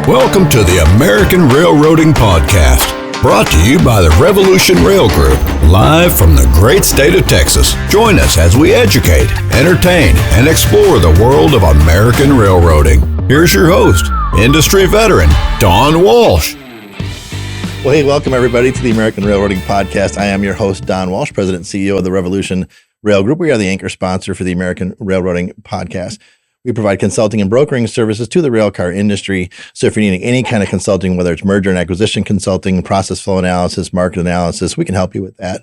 Welcome to the American Railroading Podcast, brought to you by the Revolution Rail Group, live from the great state of Texas. Join us as we educate, entertain, and explore the world of American railroading. Here's your host, industry veteran, Don Walsh. Well, hey, welcome everybody to the American Railroading Podcast. I am your host, Don Walsh, President and CEO of the Revolution Rail Group. We are the anchor sponsor for the American Railroading Podcast. We provide consulting and brokering services to the railcar industry. So if you're needing any kind of consulting, whether it's merger and acquisition consulting, process flow analysis, market analysis, we can help you with that.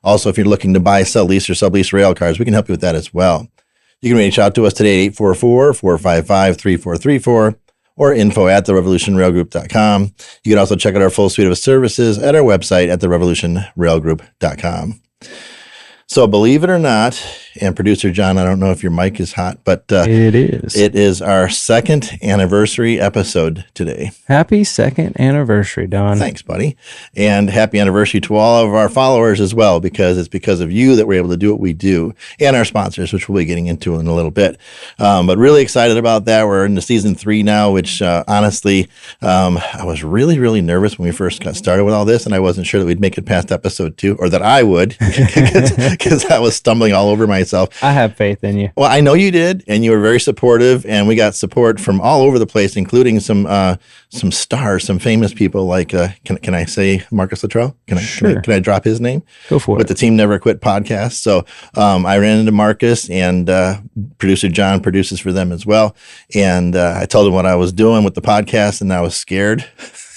Also, if you're looking to buy, sell, lease, or sublease rail cars, we can help you with that as well. You can reach out to us today at 844-455-3434 or info@therevolutionrailgroup.com. You can also check out our full suite of services at our website at therevolutionrailgroup.com. So believe it or not, and producer John, I don't know if your mic is hot, but it is. It is our second anniversary episode today. Happy second anniversary, Don. Thanks, buddy. And happy anniversary to all of our followers as well, because it's because of you that we're able to do what we do, and our sponsors, which we'll be getting into in a little bit. But really excited about that. We're into season 3 now, which honestly, I was really, really nervous when we first got started with all this, and I wasn't sure that we'd make it past episode 2, or that I would, because I was stumbling all over myself. I have faith in you. Well, I know you did, and you were very supportive, and we got support from all over the place, including some stars, some famous people like, can I say Marcus Luttrell? Sure. Can I drop his name? Go for it. With the Team Never Quit podcast. So I ran into Marcus, and producer John produces for them as well. And I told him what I was doing with the podcast, and I was scared.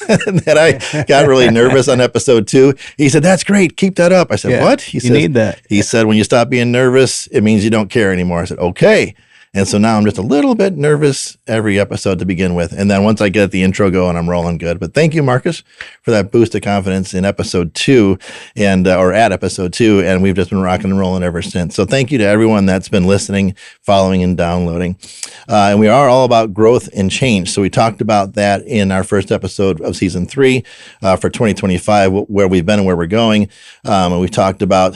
And then I got really nervous on episode 2. He said, "That's great. Keep that up." I said, "What?" He said, need that. He said, "When you stop being nervous, it means you don't care anymore." I said, "Okay." And so now I'm just a little bit nervous every episode to begin with. And then once I get the intro going, I'm rolling good. But thank you, Marcus, for that boost of confidence in episode 2 and or at episode 2. And we've just been rocking and rolling ever since. So thank you to everyone that's been listening, following, and downloading. And we are all about growth and change. So we talked about that in our first episode of season 3 for 2025, where we've been and where we're going. And we talked about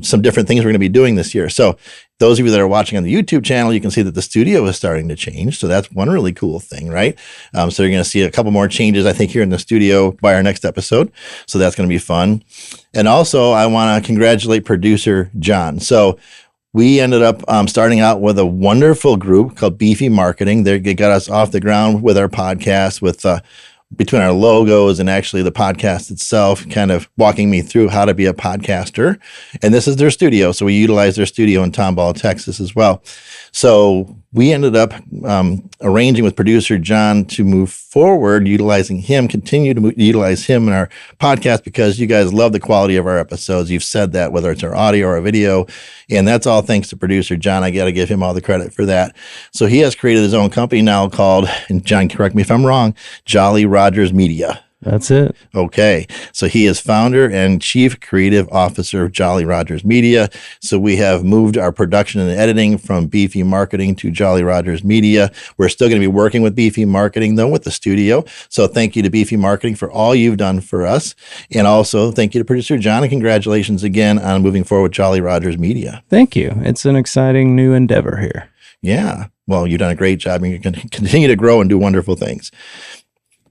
some different things we're going to be doing this year. So those of you that are watching on the YouTube channel, you can see that the studio is starting to change. So that's one really cool thing, right? So you're going to see a couple more changes, I think, here in the studio by our next episode. So that's going to be fun. And also, I want to congratulate producer John. So we ended up starting out with a wonderful group called Beefy Marketing. They got us off the ground with our podcast, with between our logos and actually the podcast itself, kind of walking me through how to be a podcaster. And this is their studio. So we utilize their studio in Tomball, Texas as well. So we ended up arranging with producer John to move forward, continue to utilize him in our podcast, because you guys love the quality of our episodes. You've said that, whether it's our audio or our video. And that's all thanks to producer John. I got to give him all the credit for that. So he has created his own company now called, and John, correct me if I'm wrong, Jolly Rogers Media. That's it. Okay. So he is founder and chief creative officer of Jolly Rogers Media. So we have moved our production and editing from Beefy Marketing to Jolly Rogers Media. We're still going to be working with Beefy Marketing, though, with the studio. So thank you to Beefy Marketing for all you've done for us. And also thank you to producer John, and congratulations again on moving forward with Jolly Rogers Media. Thank you. It's an exciting new endeavor here. Yeah. Well, you've done a great job, and you can continue to grow and do wonderful things.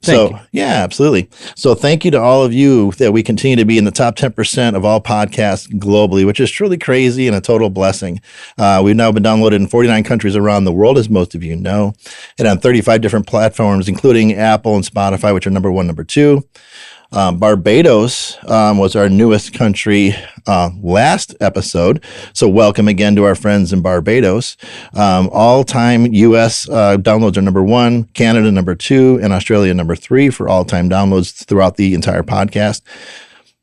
Thank you. Yeah, absolutely. So thank you to all of you that we continue to be in the top 10% of all podcasts globally, which is truly crazy and a total blessing. We've now been downloaded in 49 countries around the world, as most of you know, and on 35 different platforms, including Apple and Spotify, which are number 1, number 2. Barbados was our newest country last episode. So welcome again to our friends in Barbados. All-time U.S. downloads are number 1, Canada number 2, and Australia number 3 for all-time downloads throughout the entire podcast.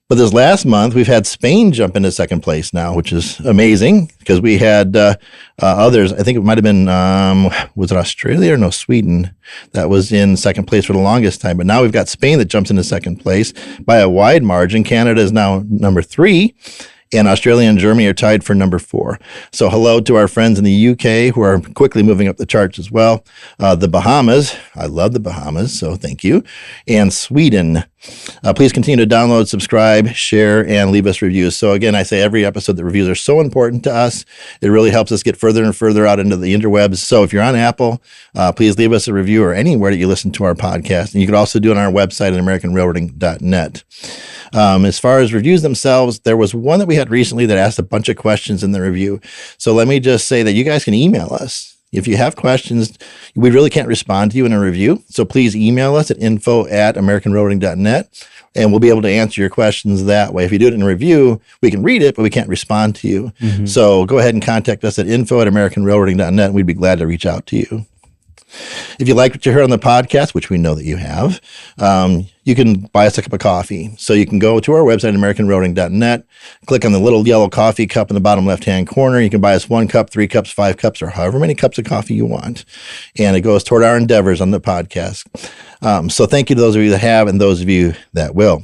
But this last month, we've had Spain jump into second place now, which is amazing, because we had others. I think it might have been, was it Australia or no, Sweden, that was in second place for the longest time. But now we've got Spain that jumps into second place by a wide margin. Canada is now number 3. And Australia and Germany are tied for number 4. So hello to our friends in the UK who are quickly moving up the charts as well. The Bahamas, I love the Bahamas, so thank you. And Sweden. Please continue to download, subscribe, share, and leave us reviews. So again, I say every episode that reviews are so important to us. It really helps us get further and further out into the interwebs. So if you're on Apple, please leave us a review or anywhere that you listen to our podcast. And you can also do it on our website at AmericanRailroading.net. As far as reviews themselves, there was one that we had recently that asked a bunch of questions in the review. So let me just say that you guys can email us. If you have questions, we really can't respond to you in a review. So please email us at info@AmericanRailroading.net, and we'll be able to answer your questions that way. If you do it in a review, we can read it, but we can't respond to you. Mm-hmm. So go ahead and contact us at info@AmericanRailroading.net, and we'd be glad to reach out to you. If you like what you heard on the podcast, which we know that you have, you can buy us a cup of coffee. So you can go to our website, AmericanRailroading.net, click on the little yellow coffee cup in the bottom left-hand corner. You can buy us 1 cup, 3 cups, 5 cups, or however many cups of coffee you want. And it goes toward our endeavors on the podcast. So thank you to those of you that have and those of you that will.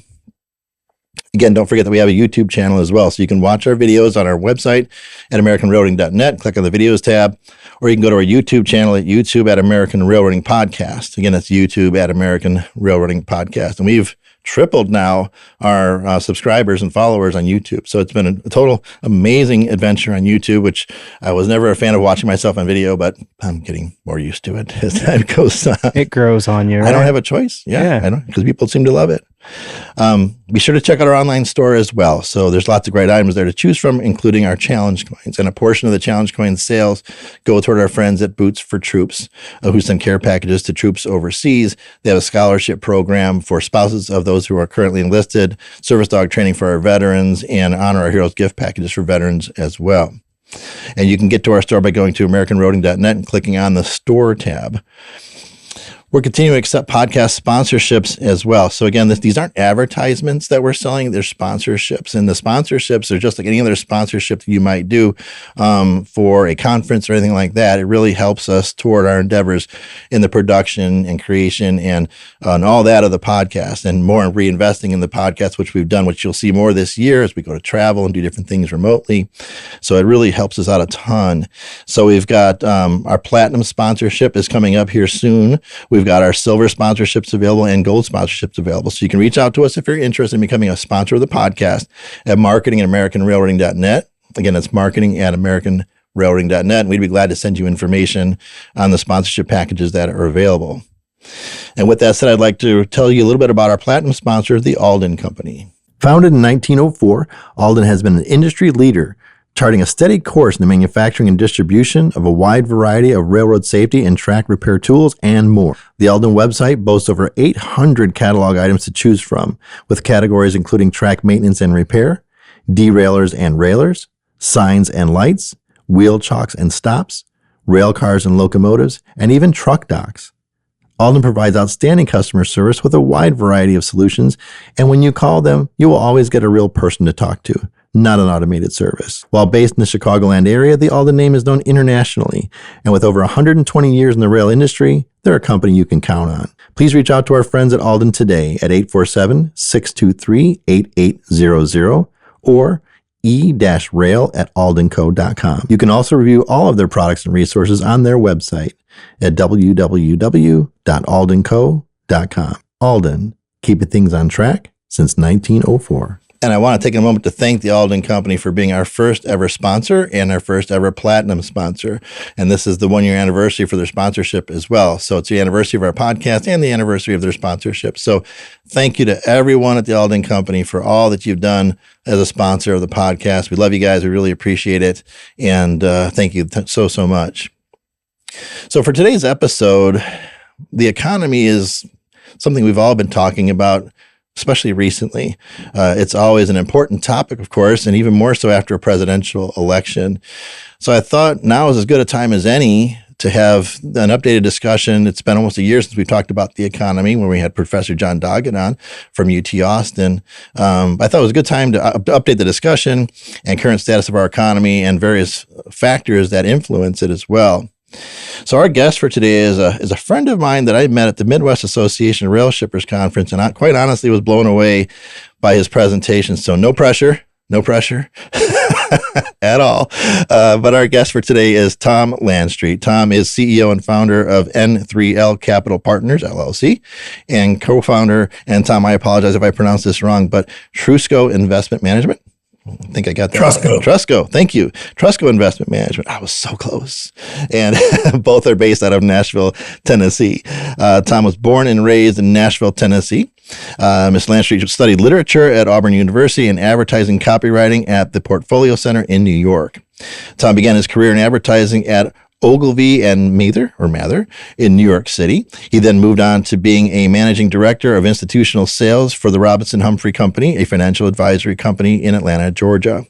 Again, don't forget that we have a YouTube channel as well. So you can watch our videos on our website at AmericanRailroading.net, click on the videos tab, or you can go to our YouTube channel at YouTube at American Railroading Podcast. Again, that's YouTube at American Railroading Podcast. And we've tripled now our subscribers and followers on YouTube. So it's been a total amazing adventure on YouTube, which I was never a fan of watching myself on video, but I'm getting more used to it as time goes on. It grows on you, right? I don't have a choice. Yeah. I don't, because people seem to love it. Be sure to check out our online store as well. So there's lots of great items there to choose from, including our challenge coins. And a portion of the challenge coins sales go toward our friends at Boots for Troops, who send care packages to troops overseas. They have a scholarship program for spouses of those who are currently enlisted, service dog training for our veterans, and Honor Our Heroes gift packages for veterans as well. And you can get to our store by going to AmericanRailroading.net and clicking on the store tab. We're continuing to accept podcast sponsorships as well. So again, these aren't advertisements that we're selling, they're sponsorships. And the sponsorships are just like any other sponsorship that you might do for a conference or anything like that. It really helps us toward our endeavors in the production and creation and all that of the podcast, and more in reinvesting in the podcast, which we've done, which you'll see more this year as we go to travel and do different things remotely. So it really helps us out a ton. So we've got our platinum sponsorship is coming up here soon. We've got our silver sponsorships available and gold sponsorships available. So you can reach out to us if you're interested in becoming a sponsor of the podcast at marketing@AmericanRailroading.net. Again, that's marketing@AmericanRailroading.net. And we'd be glad to send you information on the sponsorship packages that are available. And with that said, I'd like to tell you a little bit about our platinum sponsor, the Alden Company. Founded in 1904, Alden has been an industry leader, charting a steady course in the manufacturing and distribution of a wide variety of railroad safety and track repair tools and more. The Alden website boasts over 800 catalog items to choose from, with categories including track maintenance and repair, derailers and railers, signs and lights, wheel chocks and stops, rail cars and locomotives, and even truck docks. Alden provides outstanding customer service with a wide variety of solutions, and when you call them, you will always get a real person to talk to, not an automated service. While based in the Chicagoland area, the Alden name is known internationally, and with over 120 years in the rail industry, they're a company you can count on. Please reach out to our friends at Alden today at 847-623-8800 or e-rail@aldenco.com. You can also review all of their products and resources on their website at www.aldenco.com. Alden, keeping things on track since 1904. And I want to take a moment to thank the Alden Company for being our first ever sponsor and our first ever platinum sponsor. And this is the 1-year anniversary for their sponsorship as well. So it's the anniversary of our podcast and the anniversary of their sponsorship. So thank you to everyone at the Alden Company for all that you've done as a sponsor of the podcast. We love you guys. We really appreciate it. And thank you so much. So for today's episode, the economy is something we've all been talking about, especially recently. It's always an important topic, of course, and even more so after a presidential election. So I thought now is as good a time as any to have an updated discussion. It's been almost a year since we talked about the economy when we had Professor John Doggett on from UT Austin. I thought it was a good time to update the discussion and current status of our economy and various factors that influence it as well. So our guest for today is a friend of mine that I met at the Midwest Association Rail Shippers Conference, and I quite honestly was blown away by his presentation. So no pressure, No pressure at all. But our guest for today is Tom Landstreet. Tom is CEO and founder of N3L Capital Partners, LLC, and co-founder, and Tom, I apologize if I pronounced this wrong, but Trusco Investment Management. I think I got that. Trusco. Thank you. Trusco Investment Management. I was so close. And both are based out of Nashville, Tennessee. Tom was born and raised in Nashville, Tennessee. Ms. Landstreet studied literature at Auburn University and advertising copywriting at the Portfolio Center in New York. Tom began his career in advertising at Ogilvy and Mather in New York City. He then moved on to being a managing director of institutional sales for the Robinson Humphrey Company, a financial advisory company in Atlanta, Georgia.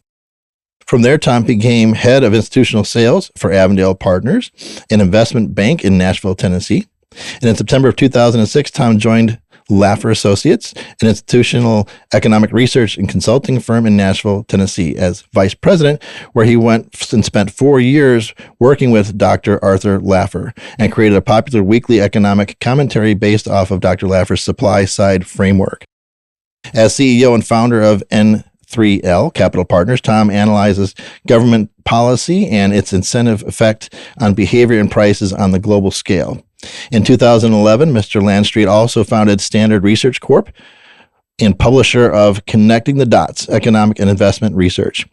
From there, Tom became head of institutional sales for Avondale Partners, an investment bank in Nashville, Tennessee. And in September of 2006, Tom joined Laffer Associates, an institutional economic research and consulting firm in Nashville, Tennessee, as vice president, where he went and spent 4 years working with Dr. Arthur Laffer and created a popular weekly economic commentary based off of Dr. Laffer's supply side framework. As CEO and founder of N3L Capital Partners, Tom analyzes government policy and its incentive effect on behavior and prices on the global scale. In 2011, Mr. Landstreet also founded Standard Research Corp. And publisher of Connecting the Dots, Economic and Investment Research.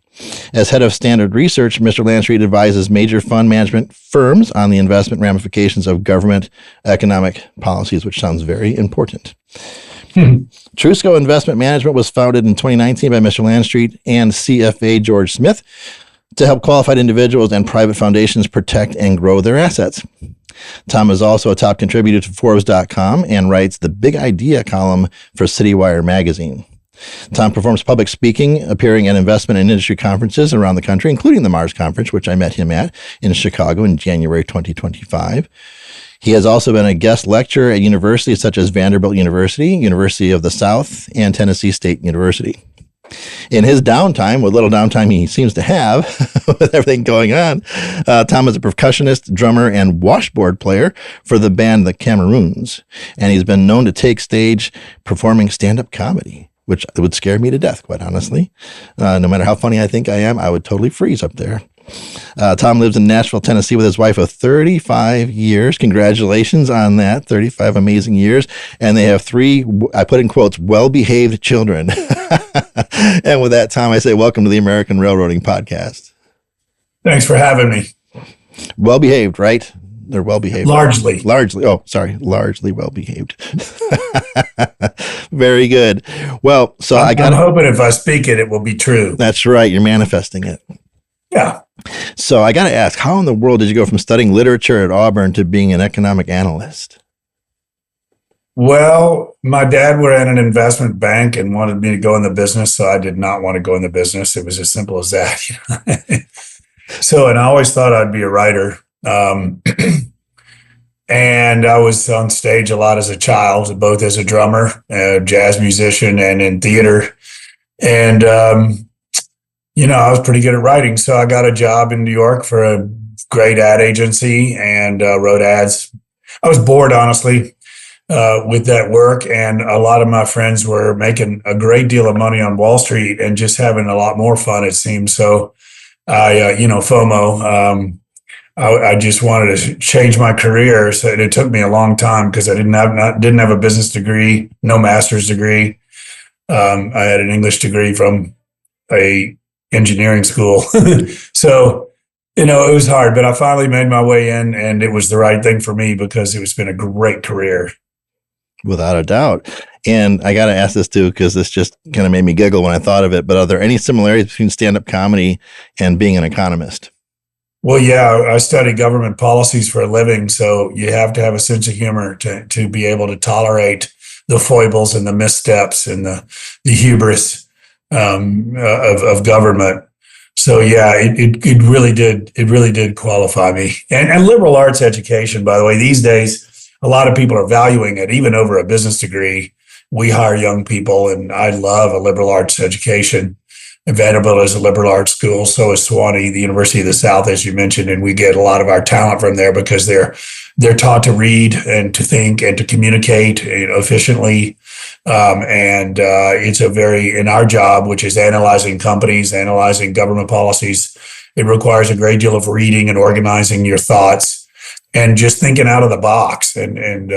As head of Standard Research, Mr. Landstreet advises major fund management firms on the investment ramifications of government economic policies, which sounds very important. Trusco Investment Management was founded in 2019 by Mr. Landstreet and CFA George Smith to help qualified individuals and private foundations protect and grow their assets. Tom is also a top contributor to Forbes.com and writes the Big Idea column for CityWire magazine. Tom performs public speaking, appearing at investment and industry conferences around the country, including the Mars Conference, which I met him at in Chicago in January 2025. He has also been a guest lecturer at universities such as Vanderbilt University, University of the South, and Tennessee State University. In his downtime, what little downtime he seems to have with everything going on, Tom is a percussionist, drummer, and washboard player for the band The Cameroons. And he's been known to take stage performing stand-up comedy, which would scare me to death, quite honestly. No matter how funny I think I am, I would totally freeze up there. Tom lives in Nashville, Tennessee with his wife of 35 years. Congratulations on that, 35 amazing years. And they have 3, I put in quotes, well-behaved children. And with that, Tom, I say welcome to the American Railroading Podcast. Thanks for having me. Well-behaved, right? They're well-behaved. Largely. Largely well-behaved. Very good. Well, so I'm hoping if I speak it, it will be true. That's right. You're manifesting it. Yeah. So I got to ask, how in the world did you go from studying literature at Auburn to being an economic analyst? Well, my dad were at an investment bank and wanted me to go in the business, so I did not want to go in the business. It was as simple as that. And I always thought I'd be a writer. And I was on stage a lot as a child, both as a drummer, a jazz musician, and in theater. And I was pretty good at writing. So I got a job in New York for a great ad agency and wrote ads. I was bored, honestly, with that work. And a lot of my friends were making a great deal of money on Wall Street and just having a lot more fun, it seemed. So FOMO, I just wanted to change my career. So it took me a long time because I didn't have a business degree, no master's degree. I had an English degree from a engineering school. So, it was hard, but I finally made my way in and it was the right thing for me because it's been a great career. Without a doubt. And I got to ask this too, because this just kind of made me giggle when I thought of it, but are there any similarities between stand-up comedy and being an economist? Well, yeah, I study government policies for a living. So you have to have a sense of humor to be able to tolerate the foibles and the missteps and the hubris of government. So yeah, it really did qualify me. And liberal arts education, by the way, these days, a lot of people are valuing it, even over a business degree. We hire young people, and I love a liberal arts education. Vanderbilt is a liberal arts school. So is Sewanee, the University of the South, as you mentioned, and we get a lot of our talent from there because they're taught to read and to think and to communicate efficiently. It's in our job, which is analyzing companies, analyzing government policies, it requires a great deal of reading and organizing your thoughts and just thinking out of the box. And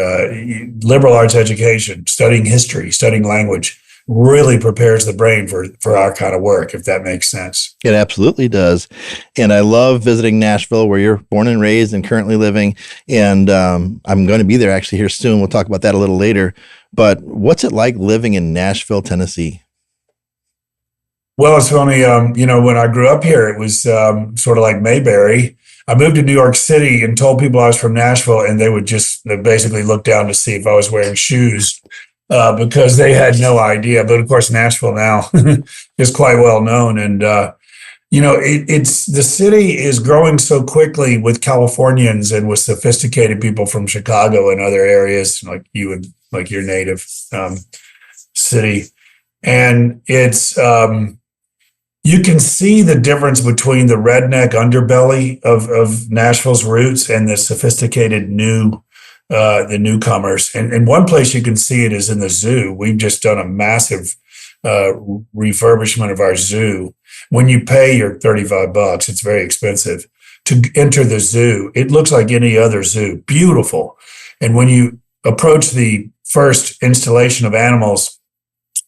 liberal arts education, studying history, studying language, really prepares the brain for our kind of work, if that makes sense. It absolutely does. And I love visiting Nashville, where you're born and raised and currently living. And I'm going to be there actually here soon. We'll talk about that a little later. But what's it like living in Nashville, Tennessee? Well, it's funny. When I grew up here, it was sort of like Mayberry. I moved to New York City and told people I was from Nashville, and they would just basically look down to see if I was wearing shoes. Because they had no idea. But of course, Nashville now is quite well known. And, it's the city is growing so quickly with Californians and with sophisticated people from Chicago and other areas like your native city. And it's, you can see the difference between the redneck underbelly of Nashville's roots and the sophisticated the newcomers. And one place you can see it is in the zoo. We've just done a massive refurbishment of our zoo. When you pay your $35, it's very expensive to enter the zoo. It looks like any other zoo, beautiful. And when you approach the first installation of animals,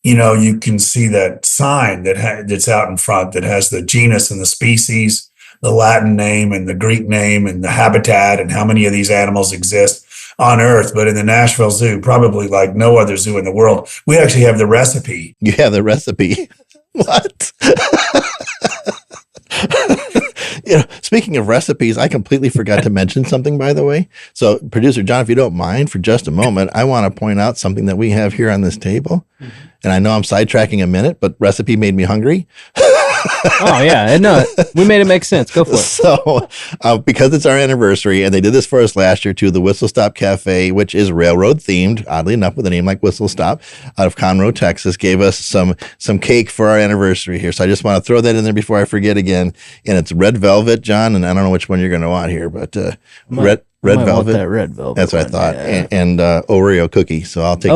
you can see that sign that's out in front that has the genus and the species, the Latin name and the Greek name and the habitat and how many of these animals exist on Earth. But in the Nashville Zoo, probably like no other zoo in the world, we actually have the recipe. You have the recipe. What? Speaking of recipes, I completely forgot to mention something, by the way. So, producer John, if you don't mind for just a moment, I want to point out something that we have here on this table. And I know I'm sidetracking a minute, but recipe made me hungry. Oh, yeah. No, we made it make sense. Go for it. So, because it's our anniversary, and they did this for us last year too, the Whistle Stop Cafe, which is railroad themed, oddly enough, with a name like Whistle Stop, out of Conroe, Texas, gave us some cake for our anniversary here. So I just want to throw that in there before I forget again. And it's red velvet, John, and I don't know which one you're going to want here, but red velvet. That red velvet. That's what I thought. Yeah. And Oreo cookie. So I'll take.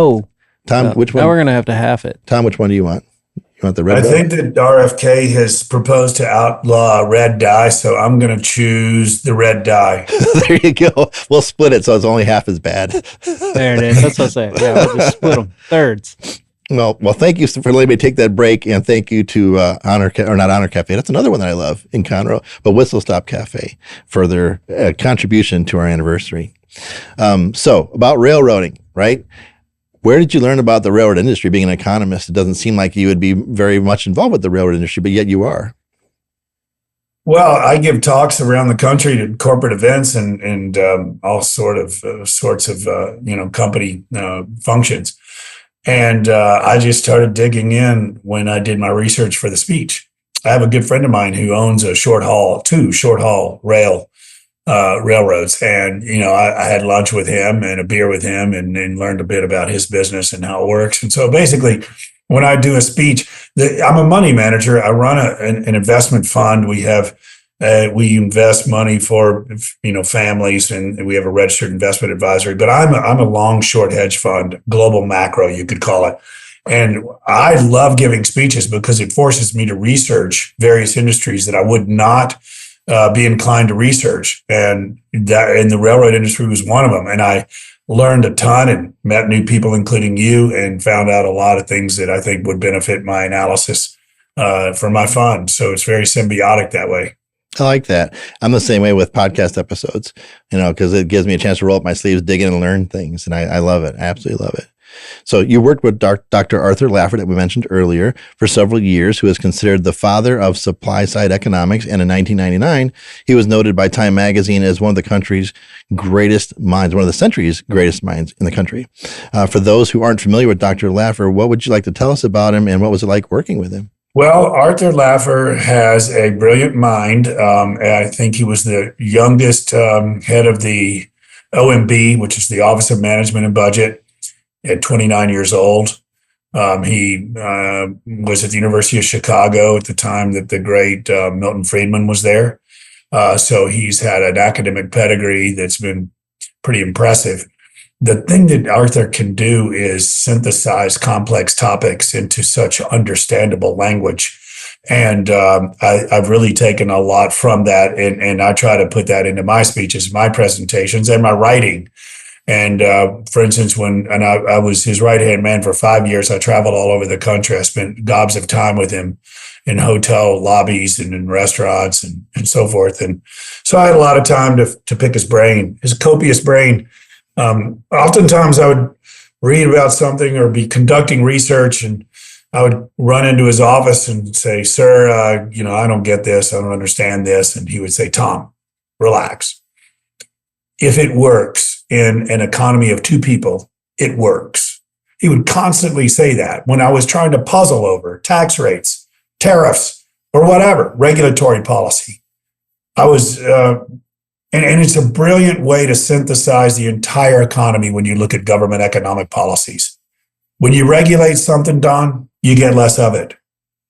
Tom, which one? Now we're going to have to half it. Tom, which one do you want? You want the red velvet? I think that RFK has proposed to outlaw red dye, so I'm going to choose the red dye. There you go. We'll split it so it's only half as bad. There it is. That's what I'm saying. Yeah, we'll just split them thirds. Well, thank you for letting me take that break, and thank you to not Honor Cafe. That's another one that I love in Conroe, but Whistle Stop Cafe for their contribution to our anniversary. So about railroading, right? Where did you learn about the railroad industry? Being an economist, it doesn't seem like you would be very much involved with the railroad industry, but yet you are. Well, I give talks around the country to corporate events and all sorts of company functions. And I just started digging in when I did my research for the speech. I have a good friend of mine who owns two short haul railroads. And, I had lunch with him and a beer with him and learned a bit about his business and how it works. And so basically, when I do a speech, I'm a money manager. I run an investment fund. We invest money for, families, and we have a registered investment advisory, but I'm a long, short hedge fund, global macro, you could call it. And I love giving speeches because it forces me to research various industries that I would not be inclined to research. And the railroad industry was one of them. And I learned a ton and met new people, including you, and found out a lot of things that I think would benefit my analysis for my fund. So it's very symbiotic that way. I like that. I'm the same way with podcast episodes, because it gives me a chance to roll up my sleeves, dig in and learn things. And I love it. I absolutely love it. So you worked with Dr. Arthur Laffer that we mentioned earlier for several years, who is considered the father of supply side economics. And in 1999, he was noted by Time Magazine as one of the country's greatest minds, one of the century's greatest minds in the country. For those who aren't familiar with Dr. Laffer, what would you like to tell us about him, and what was it like working with him? Well, Arthur Laffer has a brilliant mind. I think he was the youngest head of the OMB, which is the Office of Management and Budget, at 29 years old. He was at the University of Chicago at the time that the great Milton Friedman was there. So he's had an academic pedigree that's been pretty impressive. The thing that Arthur can do is synthesize complex topics into such understandable language. And I've really taken a lot from that. And I try to put that into my speeches, my presentations, and my writing. And for instance, I was his right-hand man for 5 years, I traveled all over the country. I spent gobs of time with him in hotel lobbies and in restaurants and so forth. And so I had a lot of time to pick his brain, his copious brain. Oftentimes I would read about something or be conducting research, and I would run into his office and say, "Sir, I don't get this. I don't understand this." And he would say, "Tom, relax. If it works in an economy of two people, it works." He would constantly say that when I was trying to puzzle over tax rates, tariffs, or whatever, regulatory policy. I was, and it's a brilliant way to synthesize the entire economy when you look at government economic policies. When you regulate something, Don, you get less of it.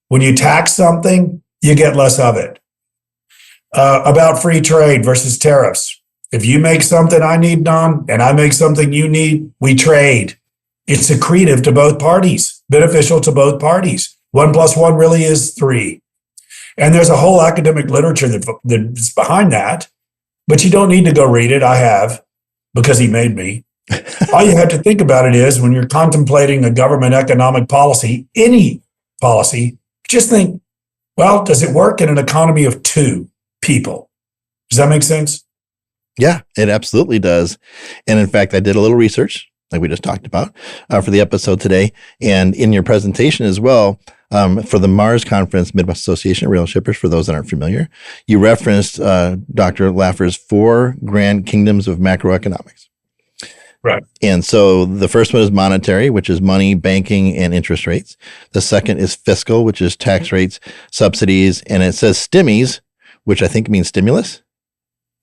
When you tax something, you get less of it. About free trade versus tariffs. If you make something I need, Don, and I make something you need, we trade. It's accretive to both parties, beneficial to both parties. 1 + 1 really is 3. And there's a whole academic literature that's behind that, but you don't need to go read it. I have, because he made me. All you have to think about it is when you're contemplating a government economic policy, any policy, just think, well, does it work in an economy of two people? Does that make sense? Yeah, it absolutely does. And in fact, I did a little research, like we just talked about, for the episode today. And in your presentation as well, for the MARS conference, Midwest Association of Rail Shippers, for those that aren't familiar, you referenced Dr. Laffer's 4 grand kingdoms of macroeconomics. Right. And so the first one is monetary, which is money, banking, and interest rates. The second is fiscal, which is tax rates, subsidies, and it says stimmies, which I think means stimulus.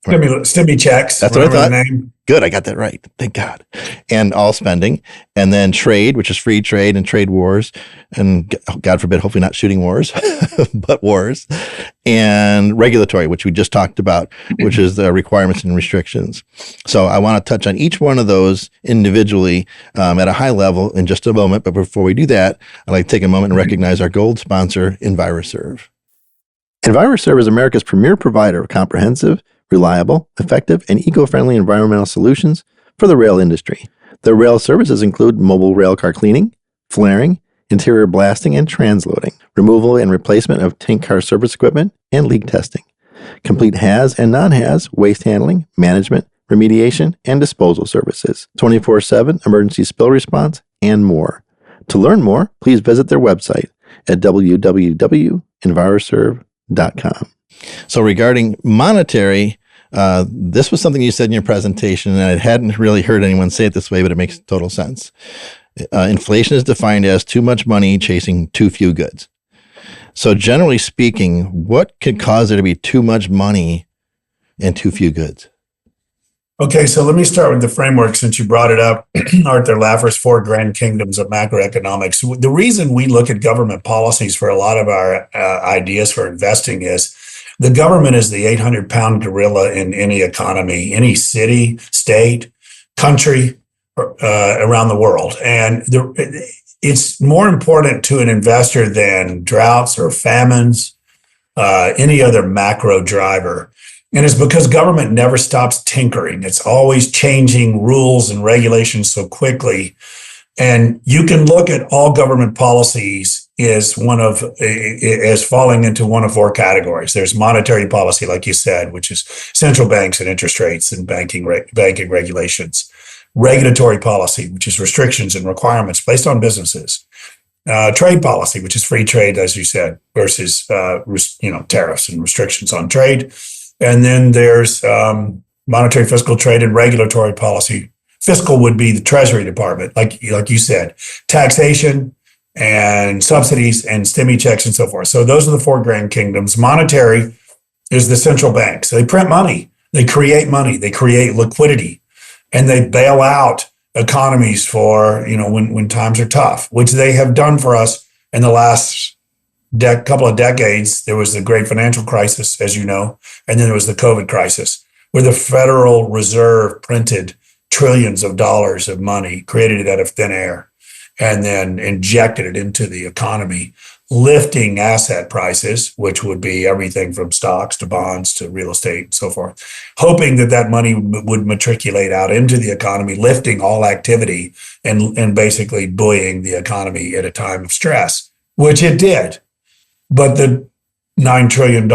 Stimmy checks. That's what I thought. Good. I got that right. Thank God. And all spending. And then trade, which is free trade and trade wars. And God forbid, hopefully not shooting wars, but wars. And regulatory, which we just talked about, which is the requirements and restrictions. So I want to touch on each one of those individually at a high level in just a moment. But before we do that, I'd like to take a moment and recognize our gold sponsor, EnviroServe. EnviroServe is America's premier provider of comprehensive, reliable, effective, and eco-friendly environmental solutions for the rail industry. Their rail services include mobile rail car cleaning, flaring, interior blasting and transloading, removal and replacement of tank car service equipment, and leak testing, complete HAZ and non-HAZ waste handling, management, remediation, and disposal services, 24/7 emergency spill response, and more. To learn more, please visit their website at www.enviroserve.com. So regarding monetary, this was something you said in your presentation, and I hadn't really heard anyone say it this way, but it makes total sense. Inflation is defined as too much money chasing too few goods. So generally speaking, what could cause there to be too much money and too few goods? Okay, so let me start with the framework since you brought it up. Arthur Laffer's 4 grand kingdoms of macroeconomics. The reason we look at government policies for a lot of our ideas for investing is the government is the 800-pound gorilla in any economy, any city, state, country around the world. And it's more important to an investor than droughts or famines, any other macro driver. And it's because government never stops tinkering. It's always changing rules and regulations so quickly. And you can look at all government policies as falling into one of 4 categories. There's monetary policy, like you said, which is central banks and interest rates and banking regulations. Regulatory policy, which is restrictions and requirements placed on businesses. Trade policy, which is free trade, as you said, versus tariffs and restrictions on trade. And then there's monetary, fiscal, trade, and regulatory policy. Fiscal would be the Treasury Department, like you said, taxation and subsidies and stimmy checks and so forth. So those are the 4 grand kingdoms. Monetary is the central banks. They print money, they create liquidity, and they bail out economies for, when times are tough, which they have done for us in the last couple of decades. There was the great financial crisis, as you know, and then there was the COVID crisis, where the Federal Reserve printed trillions of dollars of money, created it out of thin air, and then injected it into the economy, lifting asset prices, which would be everything from stocks to bonds to real estate and so forth, hoping that money would matriculate out into the economy, lifting all activity and basically buoying the economy at a time of stress, which it did. But the $9 trillion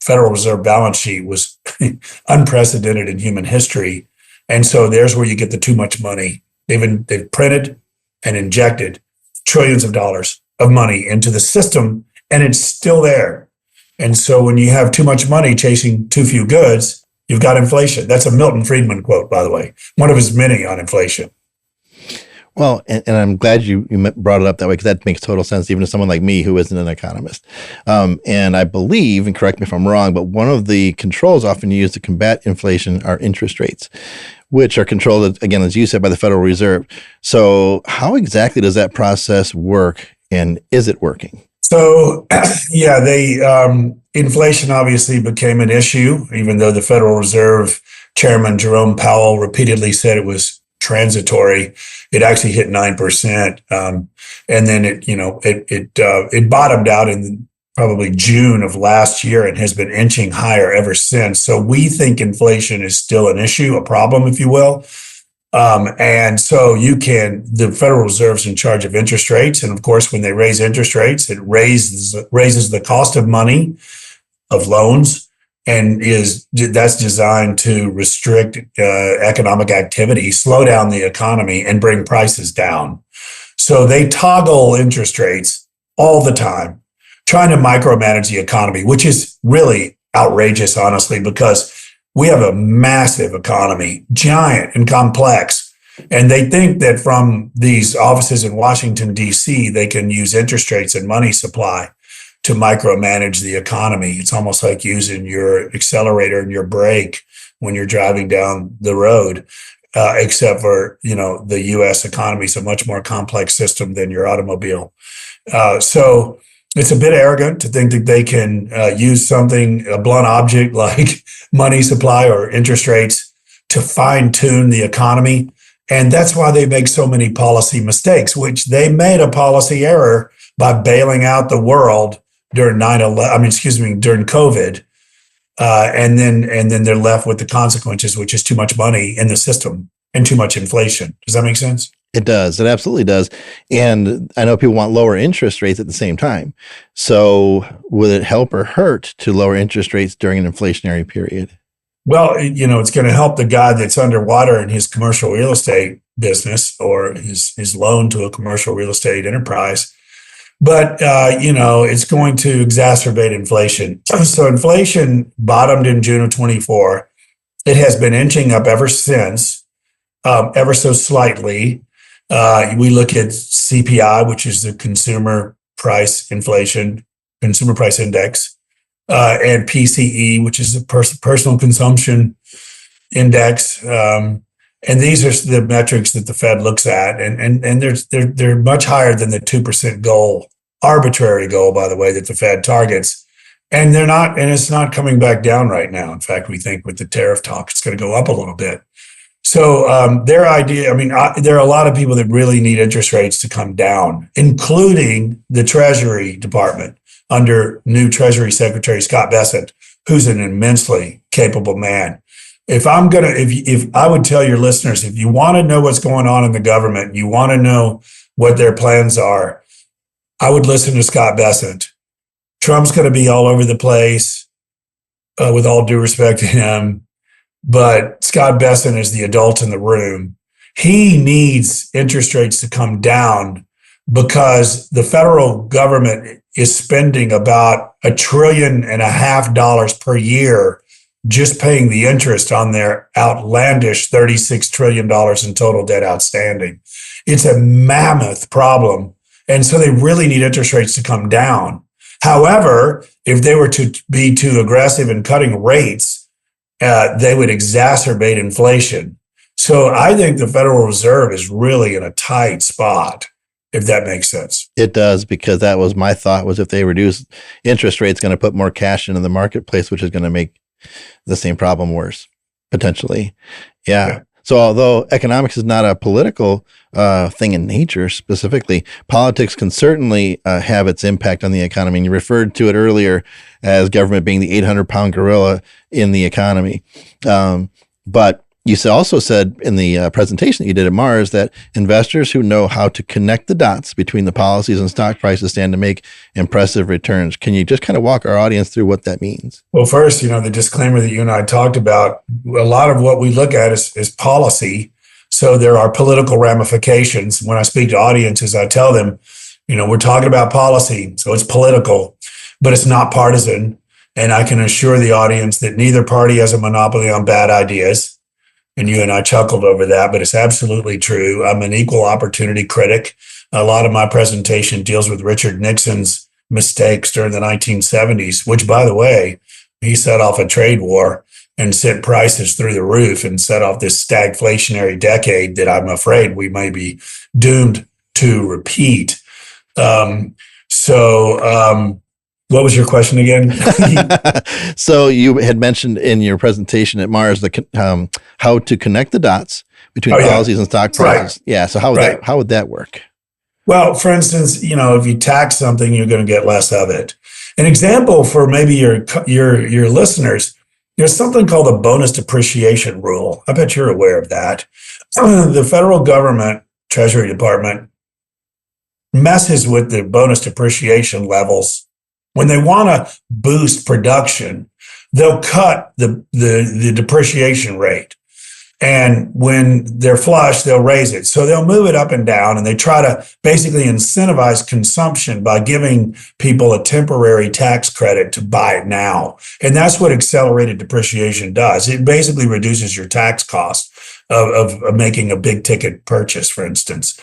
Federal Reserve balance sheet was unprecedented in human history. And so there's where you get the too much money. They've printed and injected trillions of dollars of money into the system, and it's still there. And so when you have too much money chasing too few goods, you've got inflation. That's a Milton Friedman quote, by the way, one of his many on inflation. Well, and I'm glad you brought it up that way, because that makes total sense, even to someone like me who isn't an economist. And I believe, and correct me if I'm wrong, but one of the controls often used to combat inflation are interest rates, which are controlled, again, as you said, by the Federal Reserve. So how exactly does that process work, and is it working? So, inflation obviously became an issue, even though the Federal Reserve Chairman Jerome Powell repeatedly said it was transitory. It actually hit 9%, and then it bottomed out in probably June of last year and has been inching higher ever since. So we think inflation is still an issue, a problem, if you will. And so the Federal Reserve's in charge of interest rates, and of course, when they raise interest rates, it raises the cost of money, of loans, and that's designed to restrict economic activity, slow down the economy, and bring prices down. So they toggle interest rates all the time, trying to micromanage the economy, which is really outrageous, honestly, because we have a massive economy, giant and complex. And they think that from these offices in Washington, D.C., they can use interest rates and money supply to micromanage the economy. It's almost like using your accelerator and your brake when you're driving down the road, except for, the U.S. economy is a much more complex system than your automobile. So it's a bit arrogant to think that they can use a blunt object like money supply or interest rates to fine tune the economy. And that's why they make so many policy mistakes, which they made a policy error by bailing out the world during during COVID. And then they're left with the consequences, which is too much money in the system and too much inflation. Does that make sense? It does. It absolutely does. And I know people want lower interest rates at the same time. So would it help or hurt to lower interest rates during an inflationary period? Well, it's going to help the guy that's underwater in his commercial real estate business or his loan to a commercial real estate enterprise. But, it's going to exacerbate inflation. So inflation bottomed in June of 24. It has been inching up ever since, ever so slightly. We look at CPI, which is the consumer price index, and PCE, which is the personal consumption index. And these are the metrics that the Fed looks at, and they're much higher than the 2% goal, arbitrary goal, by the way, that the Fed targets. And it's not coming back down right now. In fact, we think with the tariff talk, it's going to go up a little bit. So their idea, there are a lot of people that really need interest rates to come down, including the Treasury Department under new Treasury Secretary Scott Bessent, who's an immensely capable man. If I would tell your listeners, if you want to know what's going on in the government, you want to know what their plans are, I would listen to Scott Bessent. Trump's going to be all over the place, with all due respect to him. But Scott Bessent is the adult in the room. He needs interest rates to come down because the federal government is spending about $1.5 trillion per year just paying the interest on their outlandish $36 trillion in total debt outstanding. It's a mammoth problem. And so they really need interest rates to come down. However, if they were to be too aggressive in cutting rates, they would exacerbate inflation. So I think the Federal Reserve is really in a tight spot, if that makes sense. It does, because that was my thought, was if they reduce interest rates, going to put more cash into the marketplace, which is going to make the same problem worse, potentially. Yeah. So although economics is not a political thing in nature specifically, politics can certainly have its impact on the economy. And you referred to it earlier as government being the 800-pound gorilla in the economy. But you also said in the presentation that you did at Mars that investors who know how to connect the dots between the policies and stock prices stand to make impressive returns. Can you just kind of walk our audience through what that means? Well, first, the disclaimer that you and I talked about, a lot of what we look at is policy. So there are political ramifications. When I speak to audiences, I tell them, we're talking about policy, so it's political, but it's not partisan. And I can assure the audience that neither party has a monopoly on bad ideas. And you and I chuckled over that, but it's absolutely true. I'm an equal opportunity critic. A lot of my presentation deals with Richard Nixon's mistakes during the 1970s, which, by the way, he set off a trade war and sent prices through the roof and set off this stagflationary decade that I'm afraid we may be doomed to repeat. What was your question again? So you had mentioned in your presentation at Mars how to connect the dots between policies and stock prices. Right. Yeah. So how would that work? Well, for instance, if you tax something, you're going to get less of it. An example for maybe your listeners, there's something called the bonus depreciation rule. I bet you're aware of that. The federal government, Treasury Department, messes with the bonus depreciation levels. When they want to boost production, they'll cut the depreciation rate. And when they're flush, they'll raise it. So they'll move it up and down, and they try to basically incentivize consumption by giving people a temporary tax credit to buy it now. And that's what accelerated depreciation does. It basically reduces your tax cost of making a big ticket purchase, for instance.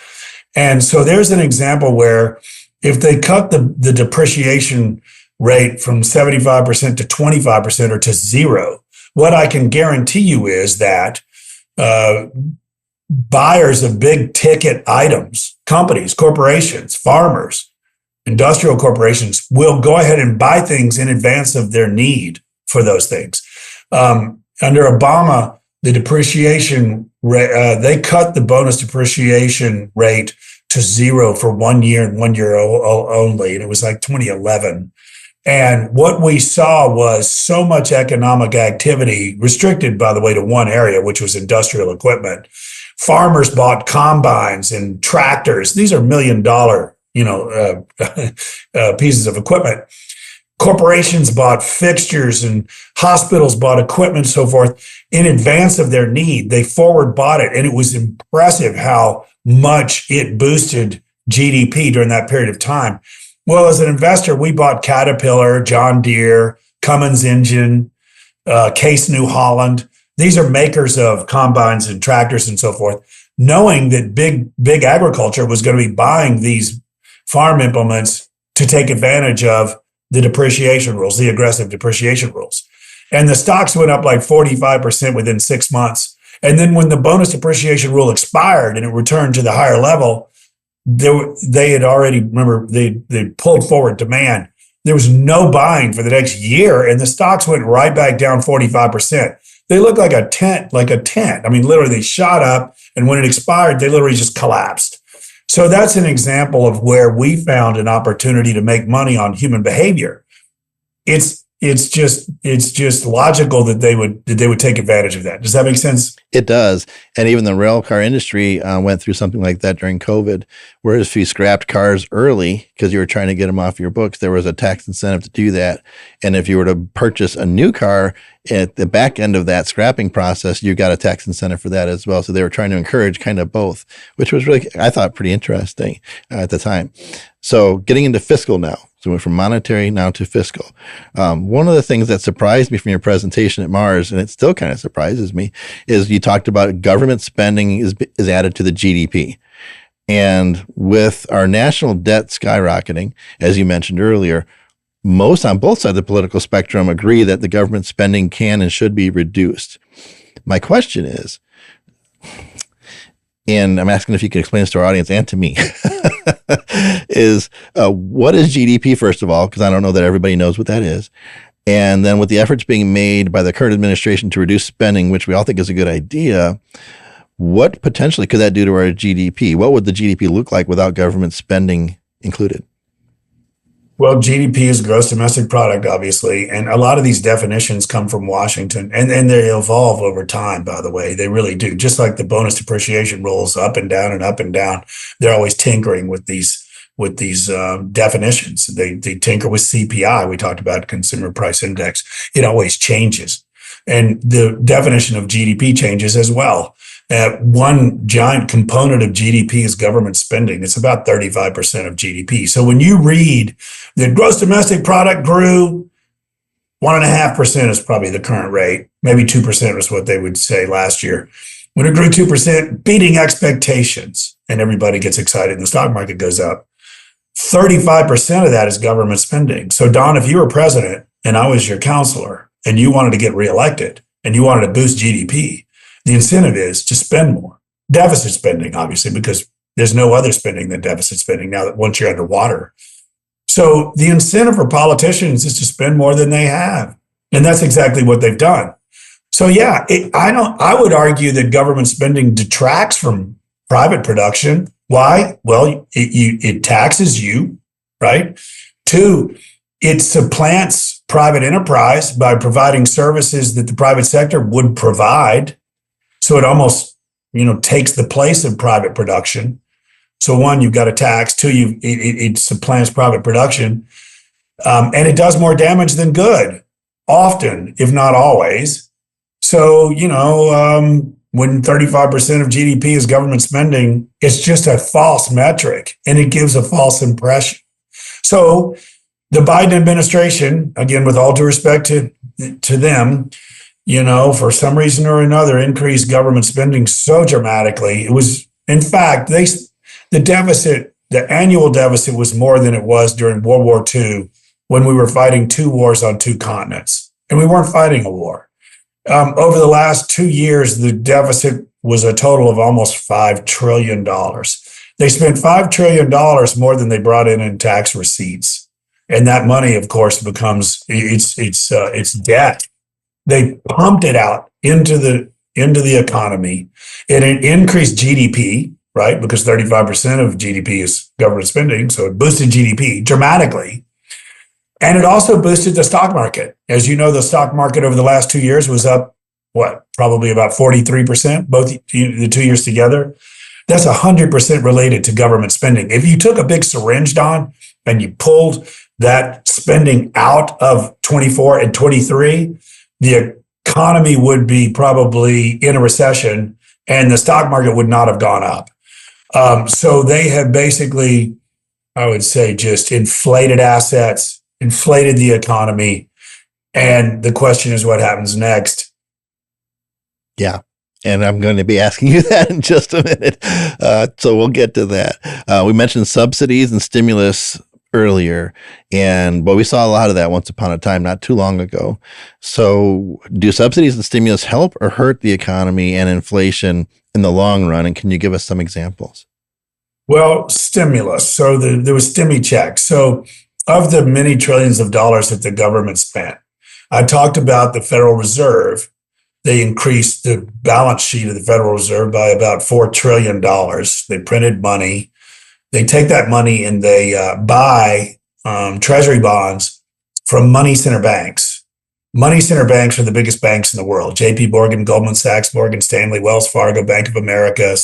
And so there's an example where if they cut the depreciation rate from 75% to 25% or to zero, what I can guarantee you is that buyers of big ticket items, companies, corporations, farmers, industrial corporations will go ahead and buy things in advance of their need for those things. Under Obama, the depreciation rate, they cut the bonus depreciation rate to zero for 1 year and 1 year only. And it was like 2011. And what we saw was so much economic activity, restricted, by the way, to one area, which was industrial equipment. Farmers bought combines and tractors. These are $1 million, pieces of equipment. Corporations bought fixtures and hospitals bought equipment and so forth in advance of their need. They forward bought it. And it was impressive how much it boosted GDP during that period of time. Well, as an investor, we bought Caterpillar, John Deere, Cummins Engine, Case New Holland. These are makers of combines and tractors and so forth, knowing that big agriculture was going to be buying these farm implements to take advantage of the depreciation rules, the aggressive depreciation rules. And the stocks went up like 45% within 6 months. And then when the bonus depreciation rule expired and it returned to the higher level, they had already, remember, they pulled forward demand. There was no buying for the next year, and the stocks went right back down 45%. They looked like a tent. I mean, literally, they shot up, and when it expired, they literally just collapsed. So that's an example of where we found an opportunity to make money on human behavior. It's just logical that they would take advantage of that. Does that make sense? It does. And even the rail car industry went through something like that during COVID, where if you scrapped cars early because you were trying to get them off your books, there was a tax incentive to do that. And if you were to purchase a new car at the back end of that scrapping process, you got a tax incentive for that as well. So they were trying to encourage kind of both, which was really, I thought, pretty interesting at the time. So getting into fiscal now. So we went from monetary now to fiscal. One of the things that surprised me from your presentation at Mars, and it still kind of surprises me, is you talked about government spending is added to the GDP. And with our national debt skyrocketing, as you mentioned earlier, most on both sides of the political spectrum agree that the government spending can and should be reduced. My question is, and I'm asking if you could explain this to our audience and to me, is what is GDP, first of all, because I don't know that everybody knows what that is. And then with the efforts being made by the current administration to reduce spending, which we all think is a good idea, what potentially could that do to our GDP? What would the GDP look like without government spending included? Well, GDP is gross domestic product, obviously, and a lot of these definitions come from Washington, and they evolve over time, by the way. They really do. Just like the bonus depreciation rolls up and down and up and down, they're always tinkering with these definitions. They tinker with CPI. We talked about consumer price index. It always changes. And the definition of GDP changes as well. One giant component of GDP is government spending. It's about 35% of GDP. So when you read that gross domestic product grew 1.5% is probably the current rate. Maybe 2% was what they would say last year. When it grew 2%, beating expectations, and everybody gets excited and the stock market goes up. 35% of that is government spending. So Don, if you were president and I was your counselor and you wanted to get reelected and you wanted to boost GDP, the incentive is to spend more. Deficit spending, obviously, because there's no other spending than deficit spending now that once you're underwater. So the incentive for politicians is to spend more than they have. And that's exactly what they've done. So yeah, I would argue that government spending detracts from private production. Why? Well, it taxes you, right? 2, it supplants private enterprise by providing services that the private sector would provide. So it almost, takes the place of private production. So 1, you've got a tax. 2, it supplants private production, and it does more damage than good, often, if not always. So when 35% of GDP is government spending, it's just a false metric, and it gives a false impression. So the Biden administration, again, with all due respect to them, for some reason or another, increased government spending so dramatically. It was, in fact, the annual deficit was more than it was during World War II when we were fighting 2 wars on 2 continents, and we weren't fighting a war. Over the last 2 years, the deficit was a total of almost $5 trillion. They spent $5 trillion more than they brought in tax receipts. And that money, of course, becomes it's debt. They pumped it out into the economy. It increased GDP, right? Because 35% of GDP is government spending. So it boosted GDP dramatically. And it also boosted the stock market. As you know, the stock market over the last 2 years was up, probably about 43%, both the 2 years together. That's 100% related to government spending. If you took a big syringe, Don, and you pulled that spending out of 24 and 23, the economy would be probably in a recession and the stock market would not have gone up. So they have basically, I would say, just inflated assets, inflated the economy. And the question is what happens next? Yeah. And I'm going to be asking you that in just a minute. So we'll get to that. We mentioned subsidies and stimulus earlier, but we saw a lot of that once upon a time, not too long ago. So do subsidies and stimulus help or hurt the economy and inflation in the long run? And can you give us some examples? Well, stimulus. So there was stimmy checks. So of the many trillions of dollars that the government spent, I talked about the Federal Reserve. They increased the balance sheet of the Federal Reserve by about $4 trillion. They printed money. They take that money and they buy treasury bonds from money center banks. Money center banks are the biggest banks in the world. JP Morgan, Goldman Sachs, Morgan Stanley, Wells Fargo, Bank of America, what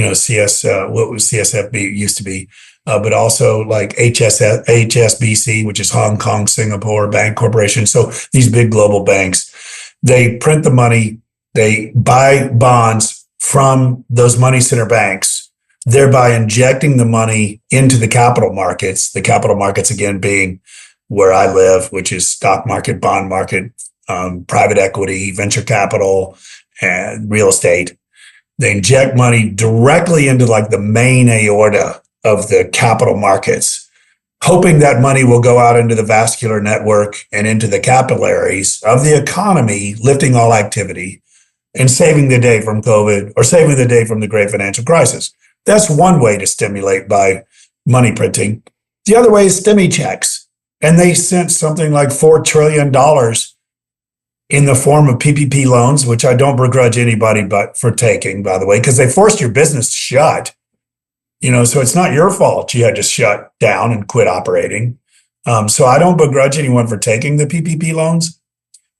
was CSFB used to be, but also like HSBC, which is Hong Kong, Singapore Bank Corporation. So these big global banks, they print the money, they buy bonds from those money center banks, thereby injecting the money into the capital markets again being where I live, which is stock market, bond market, private equity, venture capital, and real estate. They inject money directly into like the main aorta of the capital markets, hoping that money will go out into the vascular network and into the capillaries of the economy, lifting all activity and saving the day from COVID or saving the day from the great financial crisis. That's one way to stimulate by money printing. The other way is stimmy checks. And they sent something like $4 trillion in the form of PPP loans, which I don't begrudge anybody but for taking, by the way, because they forced your business shut. So it's not your fault you had to shut down and quit operating. So I don't begrudge anyone for taking the PPP loans,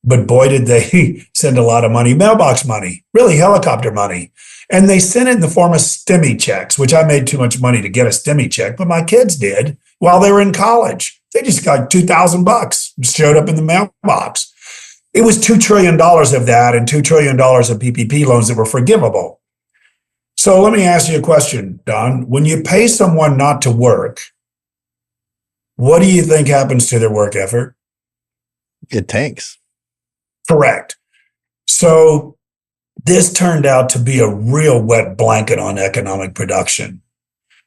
but boy, did they send a lot of money, mailbox money, really helicopter money. And they sent it in the form of stimmy checks, which I made too much money to get a stimmy check, but my kids did while they were in college. They just got $2,000, showed up in the mailbox. It was $2 trillion of that and $2 trillion of PPP loans that were forgivable. So let me ask you a question, Don. When you pay someone not to work, what do you think happens to their work effort? It tanks. Correct. So this turned out to be a real wet blanket on economic production.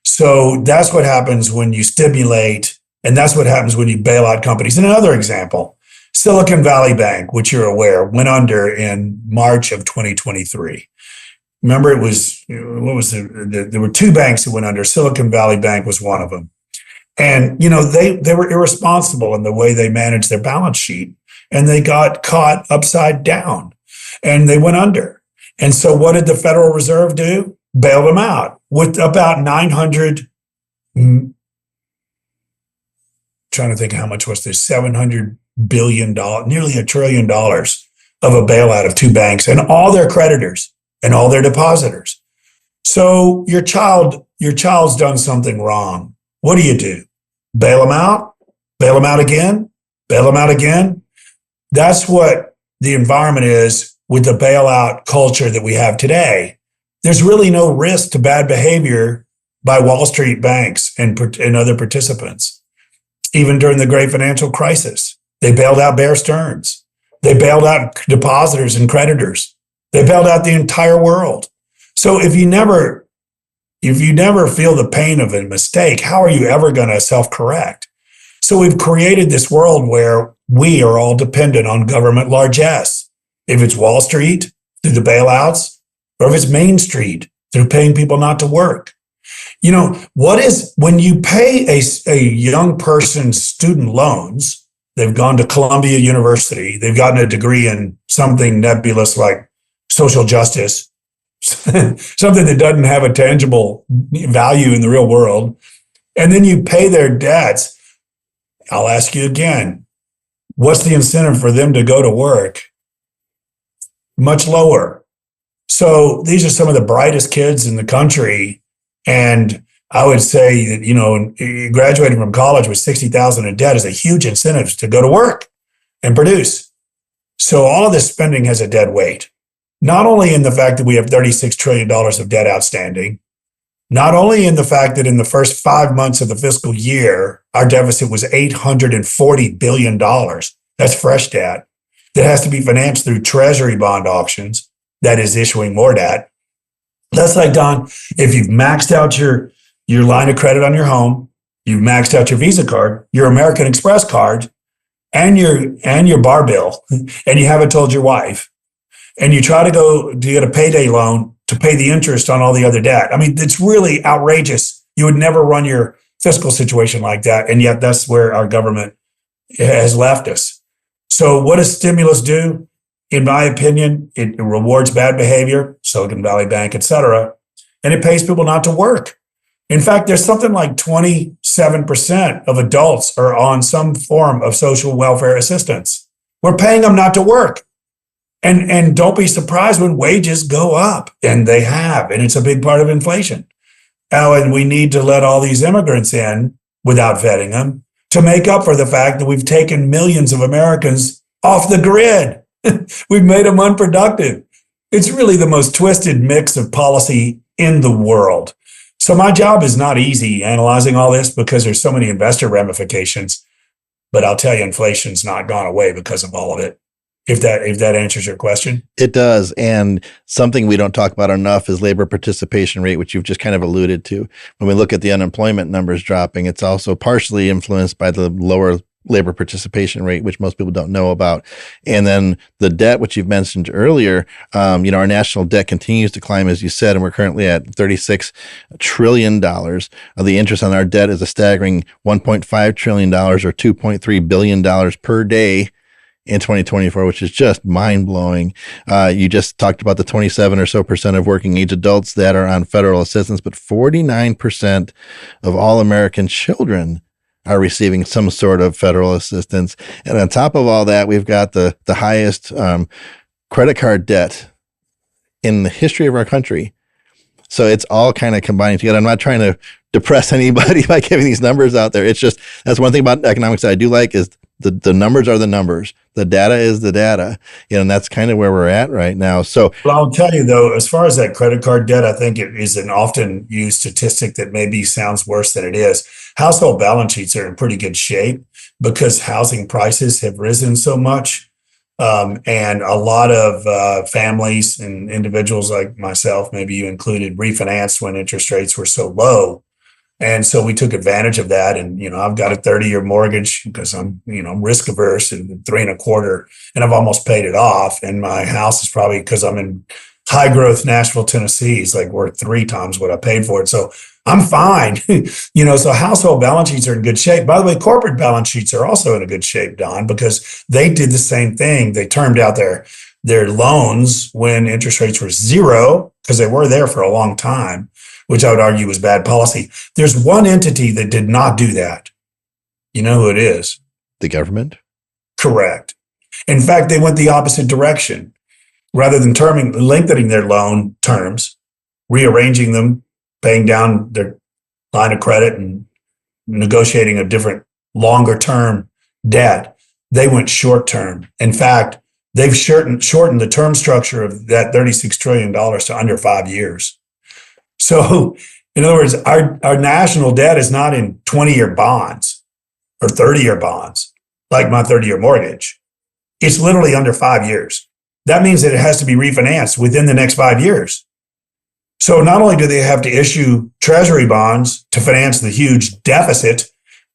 So that's what happens when you stimulate, and that's what happens when you bail out companies. And another example, Silicon Valley Bank, which you're aware, went under in March of 2023. Remember, there were two banks that went under. Silicon Valley Bank was one of them. And, they were irresponsible in the way they managed their balance sheet, and they got caught upside down and they went under. And so what did the Federal Reserve do? Bail them out with about trying to think how much was this, $700 billion, nearly $1 trillion of a bailout of two banks and all their creditors and all their depositors. So your child's done something wrong. What do? Bail them out? Bail them out again? Bail them out again? That's what the environment is with the bailout culture that we have today. There's really no risk to bad behavior by Wall Street banks and other participants. Even during the great financial crisis, they bailed out Bear Stearns. They bailed out depositors and creditors. They bailed out the entire world. So if you never feel the pain of a mistake, how are you ever going to self-correct? So we've created this world where we are all dependent on government largesse. If it's Wall Street through the bailouts, or if it's Main Street through paying people not to work. When you pay a young person's student loans, they've gone to Columbia University, they've gotten a degree in something nebulous like social justice, something that doesn't have a tangible value in the real world, and then you pay their debts. I'll ask you again, what's the incentive for them to go to work? Much lower. So these are some of the brightest kids in the country. And I would say that, graduating from college with $60,000 in debt is a huge incentive to go to work and produce. So all of this spending has a dead weight, not only in the fact that we have $36 trillion of debt outstanding, not only in the fact that in the first 5 months of the fiscal year, our deficit was $840 billion. That's fresh debt that has to be financed through treasury bond auctions, that is issuing more debt. That's like, Don, if you've maxed out your line of credit on your home, you've maxed out your Visa card, your American Express card, and your bar bill, and you haven't told your wife, and you try to get a payday loan to pay the interest on all the other debt. I mean, it's really outrageous. You would never run your fiscal situation like that, and yet that's where our government has left us. So what does stimulus do? In my opinion, it rewards bad behavior, Silicon Valley Bank, et cetera, and it pays people not to work. In fact, there's something like 27% of adults are on some form of social welfare assistance. We're paying them not to work. And don't be surprised when wages go up, and they have, and it's a big part of inflation. And we need to let all these immigrants in without vetting them to make up for the fact that we've taken millions of Americans off the grid. We've made them unproductive. It's really the most twisted mix of policy in the world. So my job is not easy analyzing all this because there's so many investor ramifications. But I'll tell you, inflation's not gone away because of all of it. If that answers your question. It does. And something we don't talk about enough is labor participation rate, which you've just kind of alluded to. When we look at the unemployment numbers dropping, it's also partially influenced by the lower labor participation rate, which most people don't know about. And then the debt, which you've mentioned earlier, our national debt continues to climb, as you said, and we're currently at $36 trillion. The interest on our debt is a staggering $1.5 trillion or $2.3 billion per day in 2024, which is just mind blowing. You just talked about the 27 or so percent of working age adults that are on federal assistance, but 49% of all American children are receiving some sort of federal assistance. And on top of all that, we've got the highest credit card debt in the history of our country. So it's all kind of combining together. I'm not trying to depress anybody by giving these numbers out there. It's just, that's one thing about economics that I do like is the numbers are the numbers. The data is the data. And that's kind of where we're at right now. So, well, I'll tell you though, as far as that credit card debt, I think it is an often used statistic that maybe sounds worse than it is. Household balance sheets are in pretty good shape because housing prices have risen so much. And a lot of families and individuals like myself, maybe you included, refinanced when interest rates were so low. And so we took advantage of that. And, I've got a 30-year mortgage because I'm risk averse and 3.25, and I've almost paid it off. And my house is probably, because I'm in high growth Nashville, Tennessee, is like worth 3 times what I paid for it. So I'm fine. So household balance sheets are in good shape. By the way, corporate balance sheets are also in a good shape, Don, because they did the same thing. They termed out their loans when interest rates were zero, because they were there for a long time, which I would argue was bad policy. There's one entity that did not do that. You know who it is? the government? Correct. In fact, they went the opposite direction. Rather than lengthening their loan terms, rearranging them, paying down their line of credit and negotiating a different longer term debt, they went short term. In fact, they've shortened the term structure of that $36 trillion to under 5 years. So, in other words, our national debt is not in 20-year bonds or 30-year bonds, like my 30-year mortgage. It's literally under 5 years. That means that it has to be refinanced within the next 5 years. So not only do they have to issue treasury bonds to finance the huge deficit,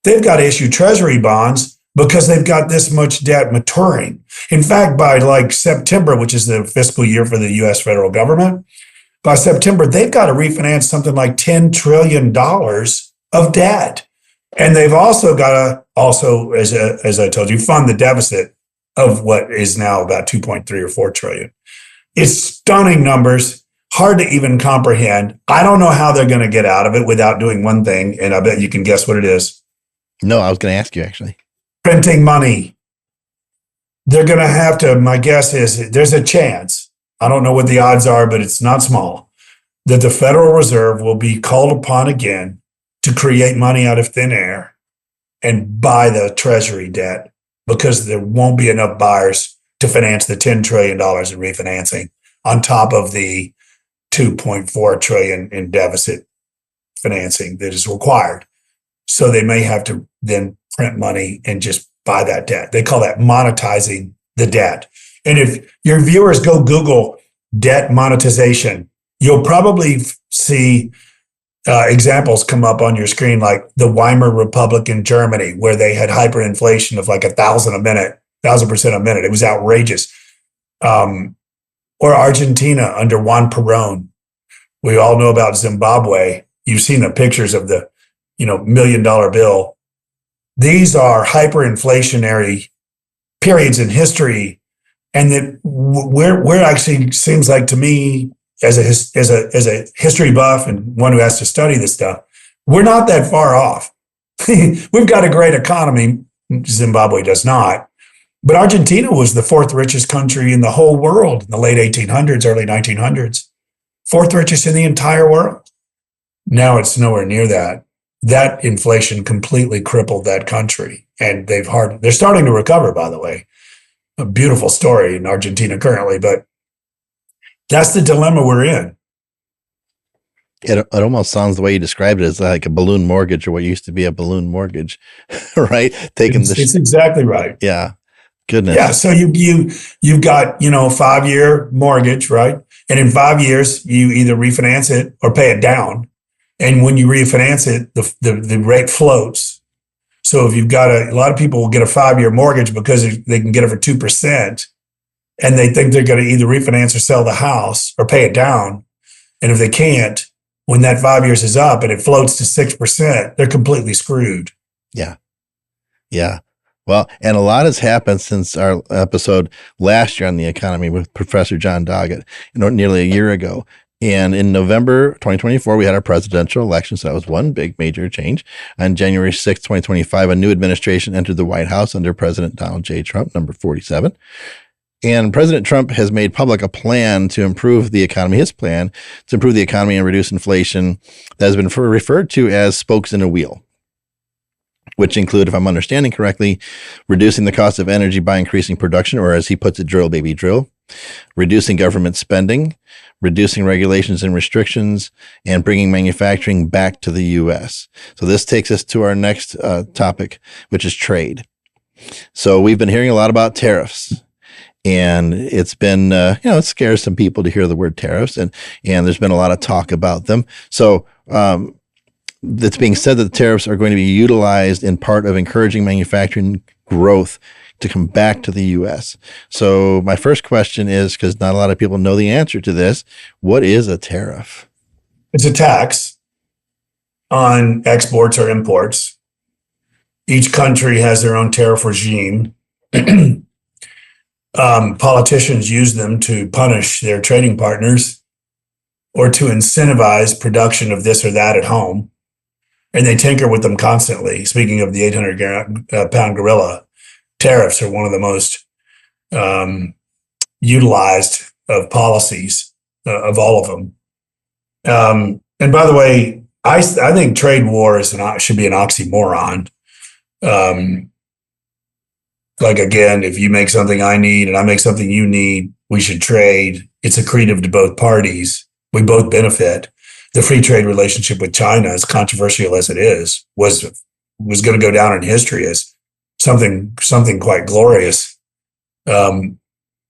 they've got to issue treasury bonds because they've got this much debt maturing. In fact, by like September, which is the fiscal year for the U.S. federal government, by September, they've got to refinance something like $10 trillion of debt. And they've also got to, as I told you, fund the deficit of what is now about 2.3 or 4 trillion. It's stunning numbers, hard to even comprehend. I don't know how they're going to get out of it without doing one thing, and I bet you can guess what it is. No, I was going to ask you actually. Printing money. They're going to have to, my guess is there's a chance, I don't know what the odds are, but it's not small, that the Federal Reserve will be called upon again to create money out of thin air and buy the treasury debt, because there won't be enough buyers to finance the $10 trillion in refinancing on top of the $2.4 trillion in deficit financing that is required. So they may have to then print money and just buy that debt. They call that monetizing the debt. And if your viewers go Google debt monetization, you'll probably see examples come up on your screen, like the Weimar Republic in Germany, where they had hyperinflation of like 1,000% a minute. It was outrageous. Or Argentina under Juan Perón. We all know about Zimbabwe. You've seen the pictures of the, $1 million bill. These are hyperinflationary periods in history, and that we're actually, seems like to me, as a history buff and one who has to study this stuff, we're not that far off. We've got a great economy. Zimbabwe does not. But Argentina was the 4th richest country in the whole world in the late 1800s, early 1900s. 4th richest in the entire world. Now it's nowhere near that. That inflation completely crippled that country. And they're starting to recover, by the way. A beautiful story in Argentina currently, but that's the dilemma we're in. It almost sounds, the way you described it, as like a balloon mortgage, or what used to be a balloon mortgage, right? It's exactly right. Yeah. Goodness. Yeah. So you've got, 5-year mortgage, right? And in 5 years, you either refinance it or pay it down. And when you refinance it, the rate floats. So if you've got a lot of people will get a 5-year mortgage because they can get it for 2%, and they think they're going to either refinance or sell the house or pay it down. And if they can't, when that 5 years is up and it floats to 6%, they're completely screwed. Yeah. Yeah. Well, and a lot has happened since our episode last year on the economy with Professor John Doggett, nearly a year ago. And in November 2024, we had our presidential election. So that was one big major change. On January 6th, 2025, a new administration entered the White House under President Donald J. Trump, number 47. And President Trump has made public a plan to improve the economy, his plan to improve the economy and reduce inflation that has been referred to as spokes in a wheel, which include, if I'm understanding correctly, reducing the cost of energy by increasing production, or as he puts it, drill, baby, drill, reducing government spending, reducing regulations and restrictions, and bringing manufacturing back to the U.S. So this takes us to our next topic, which is trade. So we've been hearing a lot about tariffs. And it's been, it scares some people to hear the word tariffs, and there's been a lot of talk about them. So it's being said that the tariffs are going to be utilized in part of encouraging manufacturing growth to come back to the U.S. So my first question is, because not a lot of people know the answer to this, what is a tariff? It's a tax on exports or imports. Each country has their own tariff regime. Politicians use them to punish their trading partners or to incentivize production of this or that at home. And they tinker with them constantly. Speaking of the 800-pound gorilla, tariffs are one of the most utilized of policies of all of them. And by the way, I think trade war should be an oxymoron. Like, again, if you make something I need and I make something you need, we should trade. It's accretive to both parties. We both benefit. The free trade relationship with China, as controversial as it is, was going to go down in history as something quite glorious.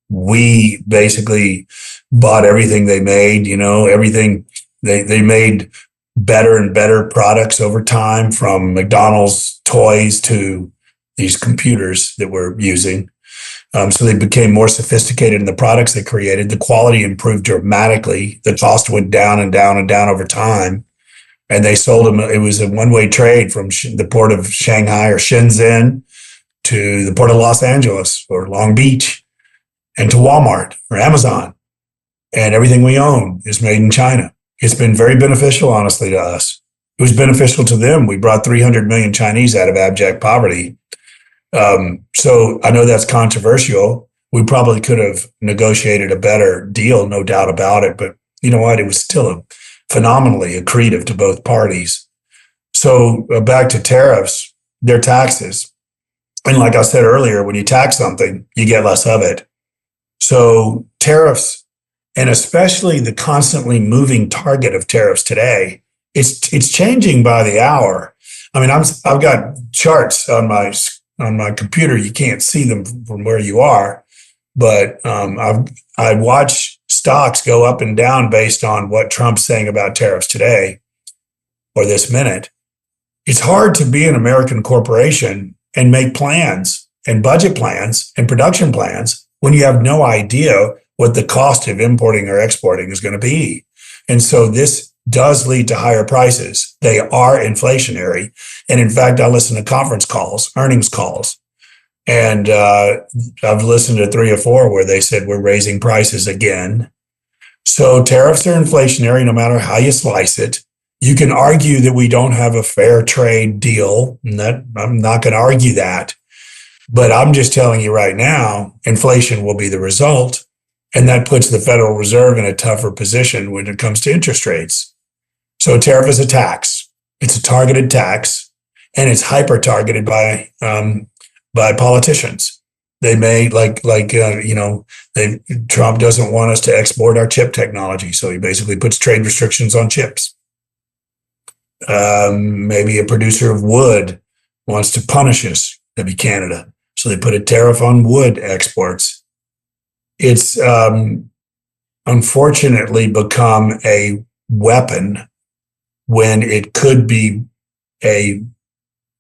We basically bought everything they made, everything. They made better and better products over time, from McDonald's toys to these computers that we're using. So they became more sophisticated in the products they created. The quality improved dramatically. The cost went down and down and down over time. And they sold them. It was a one-way trade from the port of Shanghai or Shenzhen to the port of Los Angeles or Long Beach and to Walmart or Amazon. And everything we own is made in China. It's been very beneficial, honestly, to us. It was beneficial to them. We brought 300 million Chinese out of abject poverty. So I know that's controversial. We probably could have negotiated a better deal, no doubt about it. But you know what? It was still phenomenally accretive to both parties. So back to tariffs, they're taxes. And like I said earlier, when you tax something, you get less of it. So tariffs, and especially the constantly moving target of tariffs today, it's changing by the hour. I mean, I've got charts on my computer. You can't see them from where you are, but I watch stocks go up and down based on what Trump's saying about tariffs today or this minute. It's hard to be an American corporation and make plans and budget plans and production plans when you have no idea what the cost of importing or exporting is going to be. And so this does lead to higher prices. They are inflationary. And in fact, I listen to conference calls, earnings calls, and I've listened to 3 or 4 where they said we're raising prices again. So tariffs are inflationary no matter how you slice it. You can argue that we don't have a fair trade deal, and that I'm not going to argue that. But I'm just telling you right now, inflation will be the result. And that puts the Federal Reserve in a tougher position when it comes to interest rates. So a tariff is a tax. It's a targeted tax, and it's hyper targeted by politicians. They may Trump doesn't want us to export our chip technology, so he basically puts trade restrictions on chips. Maybe a producer of wood wants to punish us. That'd be Canada, so they put a tariff on wood exports. It's unfortunately become a weapon when it could be a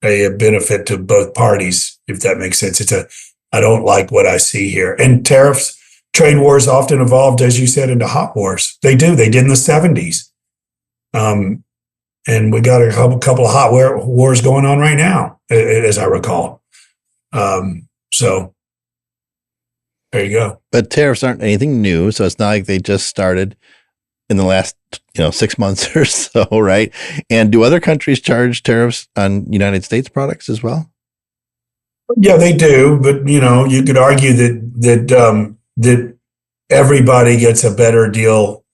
a benefit to both parties, if that makes sense. I don't like what I see here. And tariffs, trade wars often evolved, as you said, into hot wars. They do. They did in the 70s. And we got a couple of hot wars going on right now, as I recall. So there you go. But tariffs aren't anything new, so it's not like they just started in the last 6 months or so, right? And do other countries charge tariffs on United States products as well? Yeah, they do, but you could argue that everybody gets a better deal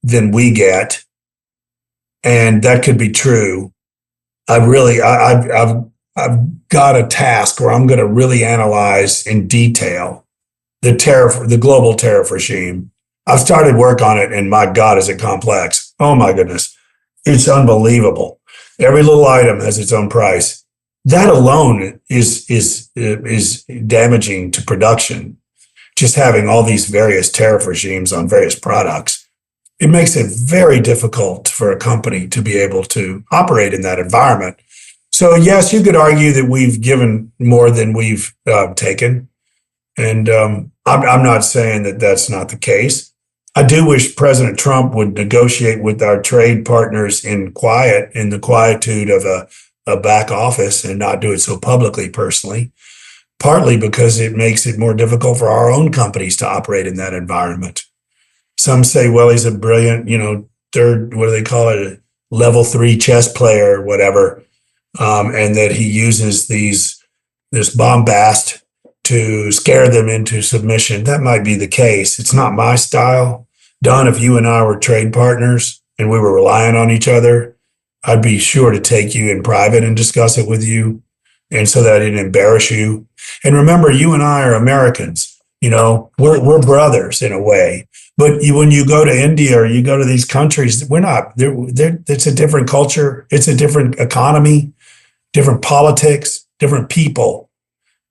than we get, and that could be true. I've got a task where I'm going to really analyze in detail the global tariff regime. I've started work on it, and my God, is it complex? Oh my goodness, it's unbelievable. Every little item has its own price. That alone is damaging to production. Just having all these various tariff regimes on various products, it makes it very difficult for a company to be able to operate in that environment. So yes, you could argue that we've given more than we've taken, and I'm not saying that that's not the case. I do wish President Trump would negotiate with our trade partners in the quietude of a back office, and not do it so publicly, personally, partly because it makes it more difficult for our own companies to operate in that environment. Some say, well, he's a brilliant, third, what do they call it, a level 3 chess player or whatever, and that he uses this bombast to scare them into submission. That might be the case. It's not my style. Don, if you and I were trade partners and we were relying on each other, I'd be sure to take you in private and discuss it with you, and so that I didn't embarrass you. And remember, you and I are Americans. We're brothers in a way. But when you go to India or you go to these countries, we're not. It's a different culture. It's a different economy, different politics, different people.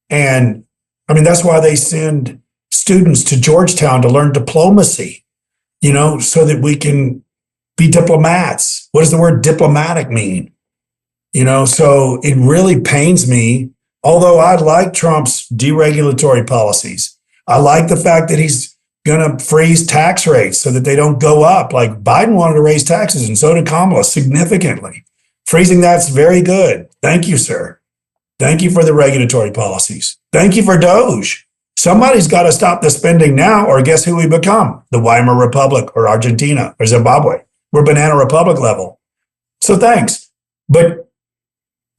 And I mean, that's why they send students to Georgetown to learn diplomacy, so that we can be diplomats. What does the word diplomatic mean? So it really pains me, although I like Trump's deregulatory policies. I like the fact that he's going to freeze tax rates so that they don't go up. Like Biden wanted to raise taxes, and so did Kamala, significantly. Freezing that's very good. Thank you, sir. Thank you for the regulatory policies. Thank you for Doge. Somebody's got to stop the spending now, or guess who we become? The Weimar Republic or Argentina or Zimbabwe. We're Banana Republic level. So thanks. But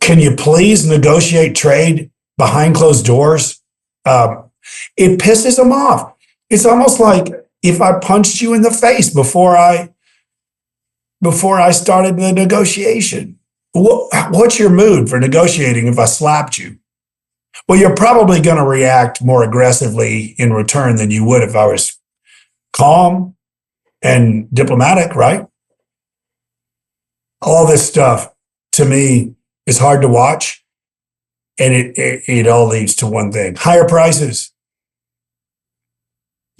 can you please negotiate trade behind closed doors? It pisses them off. It's almost like if I punched you in the face before I started the negotiation. What's your mood for negotiating if I slapped you? Well, you're probably going to react more aggressively in return than you would if I was calm and diplomatic, right? All this stuff, to me, is hard to watch. And it all leads to one thing: higher prices.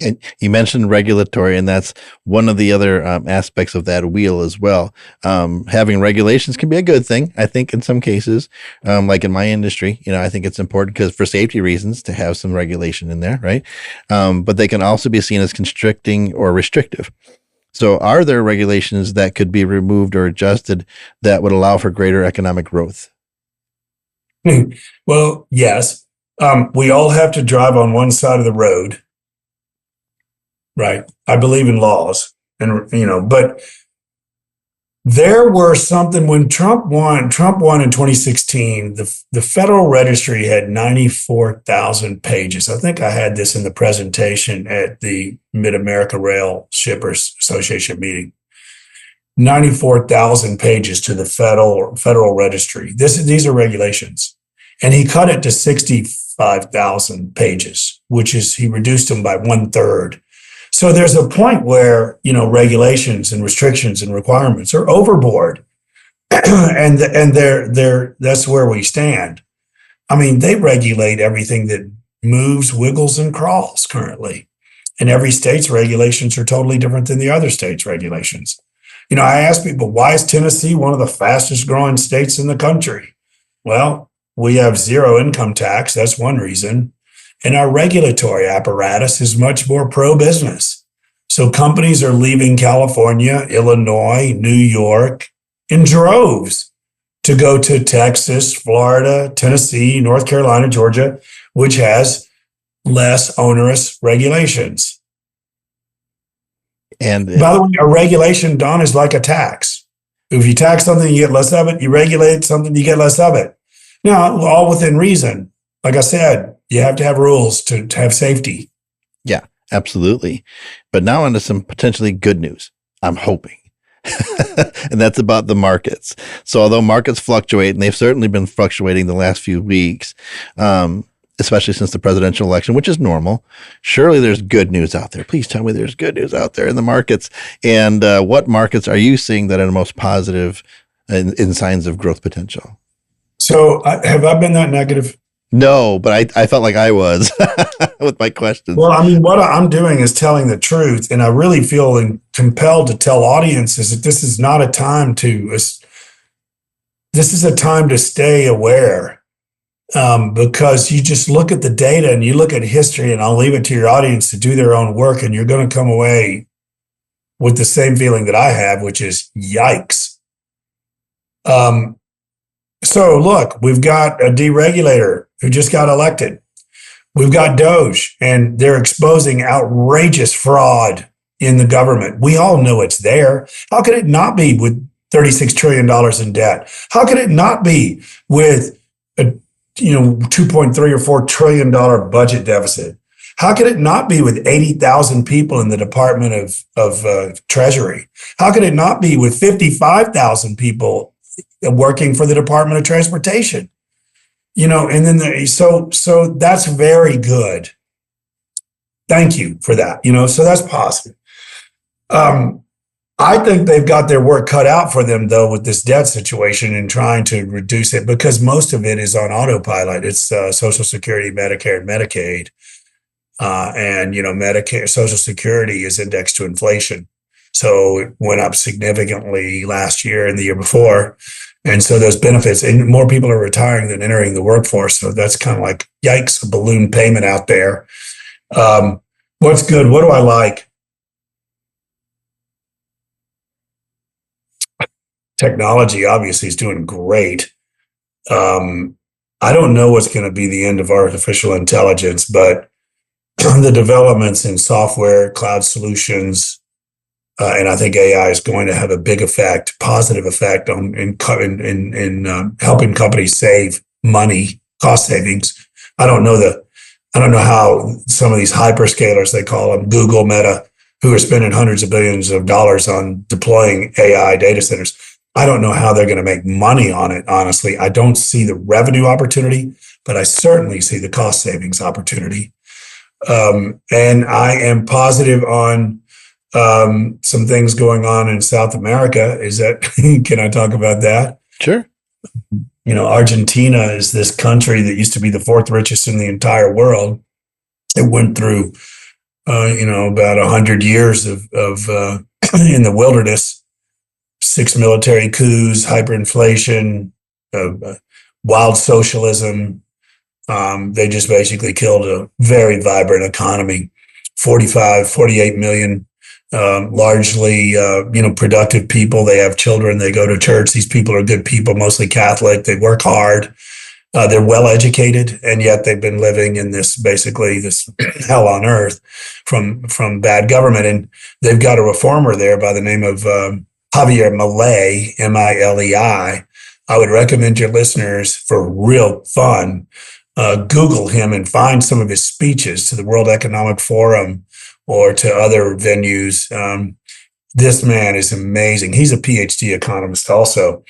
And you mentioned regulatory, and that's one of the other aspects of that wheel as well. Having regulations can be a good thing, I think, in some cases. Like in my industry, I think it's important because for safety reasons to have some regulation in there, right? But they can also be seen as constricting or restrictive. So are there regulations that could be removed or adjusted that would allow for greater economic growth? Well, yes. We all have to drive on one side of the road. Right. I believe in laws, and but there were something when Trump won in 2016, the Federal Registry had 94,000 pages. I think I had this in the presentation at the Mid-America Rail Shippers Association meeting. 94,000 pages to the Federal Registry. These are regulations. And he cut it to 65,000 pages, which is, he reduced them by 1/3. So there's a point where, regulations and restrictions and requirements are overboard. and that's where we stand. I mean, they regulate everything that moves, wiggles, and crawls currently. And every state's regulations are totally different than the other state's regulations. I ask people, why is Tennessee one of the fastest growing states in the country? Well, we have zero income tax. That's one reason. And our regulatory apparatus is much more pro-business. So companies are leaving California, Illinois, New York in droves to go to Texas, Florida, Tennessee, North Carolina, Georgia, which has less onerous regulations. And by the way, a regulation, Don, is like a tax. If you tax something, you get less of it. You regulate something, you get less of it. Now, all within reason. Like I said, you have to have rules to have safety. yeah, absolutely. But now onto some potentially good news, I'm hoping. And that's about the markets. So although markets fluctuate, and they've certainly been fluctuating the last few weeks, especially since the presidential election, which is normal, surely there's good news out there. Please tell me there's good news out there in the markets. And what markets are you seeing that are the most positive in signs of growth potential? So have I been that negative? No, but I felt like I was with my questions. Well, I mean, what I'm doing is telling the truth, and I really feel compelled to tell audiences that this is not a time to. This is a time to stay aware, because you just look at the data and you look at history, and I'll leave it to your audience to do their own work, and you're going to come away with the same feeling that I have, which is yikes. So look, we've got a deregulator who just got elected. We've got Doge, and they're exposing outrageous fraud in the government. We all know it's there. How could it not be with $36 trillion in debt? How could it not be with a 2.3 or $4 trillion budget deficit? How could it not be with 80,000 people in the Department of Treasury? How could it not be with 55,000 people working for the Department of Transportation? And then so that's very good. Thank you for that. So that's positive. I think they've got their work cut out for them, though, with this debt situation and trying to reduce it, because most of it is on autopilot. It's Social Security, Medicare, and Medicaid. And Medicare, Social Security is indexed to inflation. So it went up significantly last year and the year before. And so those benefits, and more people are retiring than entering the workforce. So that's kind of like, yikes, a balloon payment out there. What's good? What do I like? Technology obviously is doing great. I don't know what's going to be the end of artificial intelligence, but the developments in software, cloud solutions, and I think AI is going to have a big effect, positive effect in helping companies save money, cost savings. I don't know how some of these hyperscalers, they call them, Google, Meta, who are spending hundreds of billions of dollars on deploying AI data centers. I don't know how they're going to make money on it, honestly. I don't see the revenue opportunity, but I certainly see the cost savings opportunity. And I am positive on some things going on in South America. Can I talk about that? Sure. Argentina is this country that used to be the fourth richest in the entire world. It went through, about 100 years of in the wilderness, 6 military coups, hyperinflation, wild socialism. They just basically killed a very vibrant economy. 48 million, largely, productive people. They have children. They go to church. These people are good people, mostly Catholic. They work hard. They're well educated, and yet they've been living in this hell on earth from bad government. And they've got a reformer there by the name of Javier Milei, Milei. I would recommend your listeners, for real fun, Google him and find some of his speeches to the World Economic Forum or to other venues. This man is amazing. He's a PhD economist also.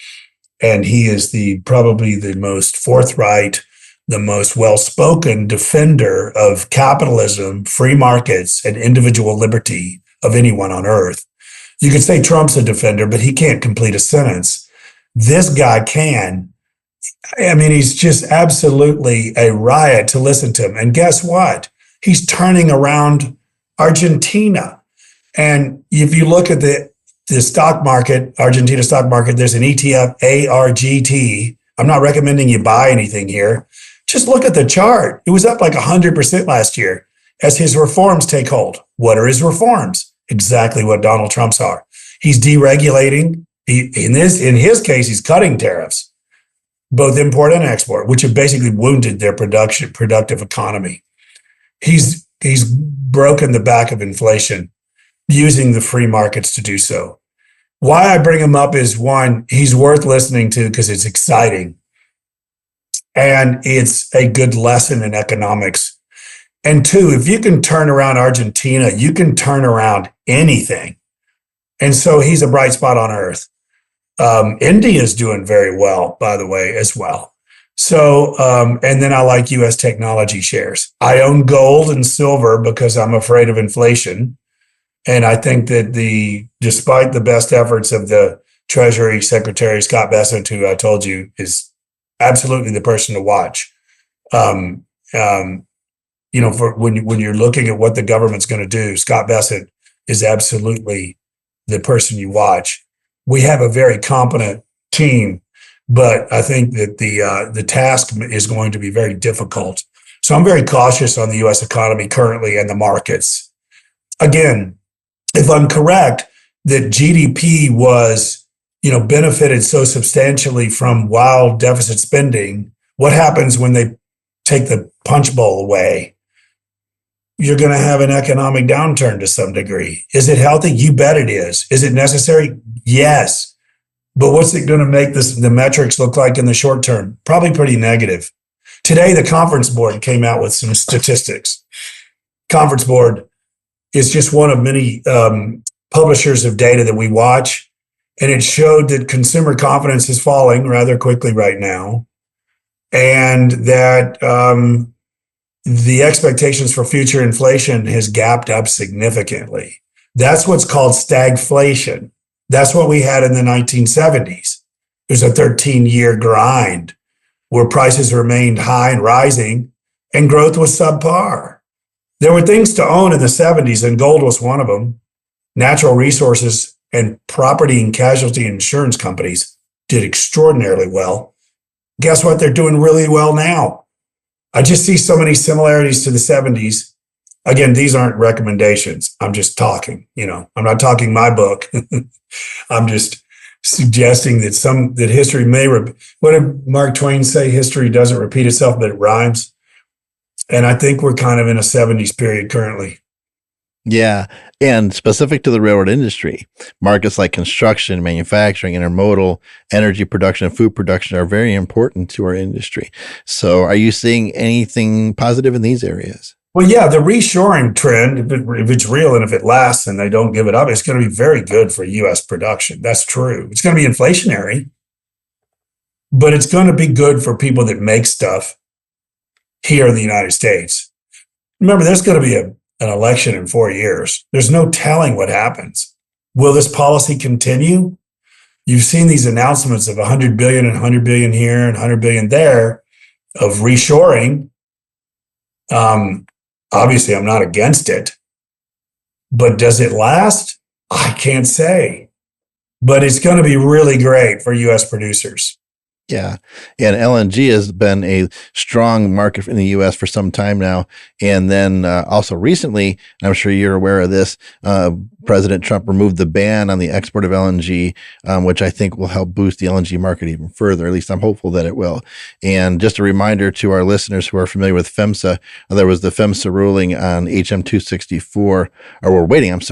And he is probably the most forthright, the most well-spoken defender of capitalism, free markets, and individual liberty of anyone on earth. You could say Trump's a defender, but he can't complete a sentence. This guy can. I mean, he's just absolutely a riot to listen to him. And guess what? He's turning around Argentina. And if you look at the stock market, Argentina stock market, there's an ETF, ARGT. I'm not recommending you buy anything here. Just look at the chart. It was up like 100% last year as his reforms take hold. What are his reforms? Exactly what Donald Trump's are. He's deregulating. In his case, he's cutting tariffs, both import and export, which have basically wounded their productive economy. He's broken the back of inflation using the free markets to do so. Why I bring him up is, one, he's worth listening to because it's exciting. And it's a good lesson in economics. And two, if you can turn around Argentina, you can turn around anything. And so he's a bright spot on earth. India is doing very well, by the way, as well. So, and then I like U.S. technology shares. I own gold and silver because I'm afraid of inflation. And I think that despite the best efforts of the Treasury Secretary, Scott Bessent, who I told you is absolutely the person to watch, for when you're looking at what the government's going to do, Scott Bessent is absolutely the person you watch. We have a very competent team, but I think that the task is going to be very difficult. So I'm very cautious on the U.S. economy currently and the markets. Again, if I'm correct that GDP was, benefited so substantially from wild deficit spending, what happens when they take the punch bowl away? You're going to have an economic downturn to some degree. Is it healthy? You bet it is. Is it necessary? Yes. But what's it going to make the metrics look like in the short term? Probably pretty negative. Today, the Conference Board came out with some statistics. Conference Board is just one of many publishers of data that we watch. And it showed that consumer confidence is falling rather quickly right now. And that the expectations for future inflation has gapped up significantly. That's what's called stagflation. That's what we had in the 1970s. It was a 13-year grind where prices remained high and rising and growth was subpar. There were things to own in the 70s, and gold was one of them. Natural resources and property and casualty insurance companies did extraordinarily well. Guess what? They're doing really well now. I just see so many similarities to the 70s. Again, these aren't recommendations. I'm just talking, I'm not talking my book. I'm just suggesting that history may, what did Mark Twain say? History doesn't repeat itself, but it rhymes. And I think we're kind of in a 70s period currently. Yeah. And specific to the railroad industry, markets like construction, manufacturing, intermodal, energy production, and food production are very important to our industry. So are you seeing anything positive in these areas? Well, yeah, the reshoring trend, if it's real and if it lasts and they don't give it up, it's going to be very good for U.S. production. That's true. It's going to be inflationary, but it's going to be good for people that make stuff here in the United States. Remember, there's going to be an election in 4 years. There's no telling what happens. Will this policy continue? You've seen these announcements of 100 billion and 100 billion here and 100 billion there of reshoring. Obviously, I'm not against it, but does it last? I can't say, but it's going to be really great for U.S. producers. Yeah. And LNG has been a strong market in the U.S. for some time now. And then also recently, and I'm sure you're aware of this, President Trump removed the ban on the export of LNG, which I think will help boost the LNG market even further. At least I'm hopeful that it will. And just a reminder to our listeners who are familiar with PHMSA, there was the PHMSA ruling on HM 264, or we're waiting on the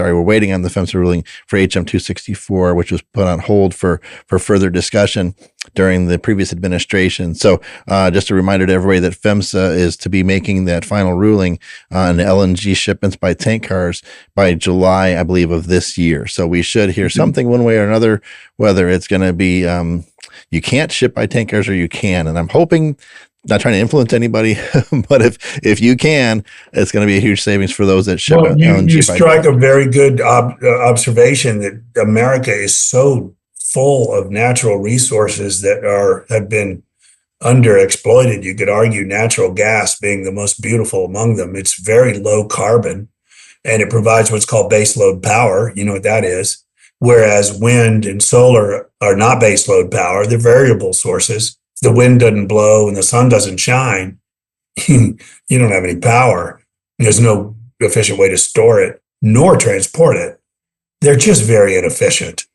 PHMSA ruling for HM 264, which was put on hold for further discussion during the previous administration. So just a reminder to everybody that PHMSA is to be making that final ruling on LNG shipments by tank cars by July, I believe, of this year. So we should hear something one way or another, whether it's going to be you can't ship by tank cars or you can. And I'm hoping, not trying to influence anybody, but if you can, it's going to be a huge savings for those that ship LNG. You strike a very good observation that America is so full of natural resources that have been underexploited. You could argue natural gas being the most beautiful among them. It's very low carbon, and it provides what's called baseload power. You know what that is. Whereas wind and solar are not baseload power. They're variable sources. If the wind doesn't blow and the sun doesn't shine, you don't have any power. There's no efficient way to store it nor transport it. They're just very inefficient.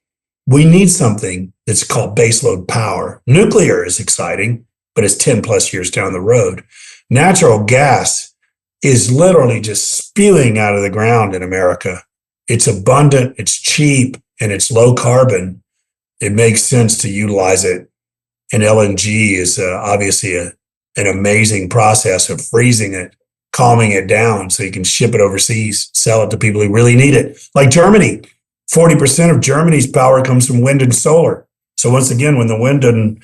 We need something that's called baseload power. Nuclear is exciting, but it's 10 plus years down the road. Natural gas is literally just spewing out of the ground in America. It's abundant, it's cheap, and it's low carbon. It makes sense to utilize it. And LNG is obviously an amazing process of freezing it, calming it down so you can ship it overseas, sell it to people who really need it. Like Germany, 40% of Germany's power comes from wind and solar. So once again, when the wind doesn't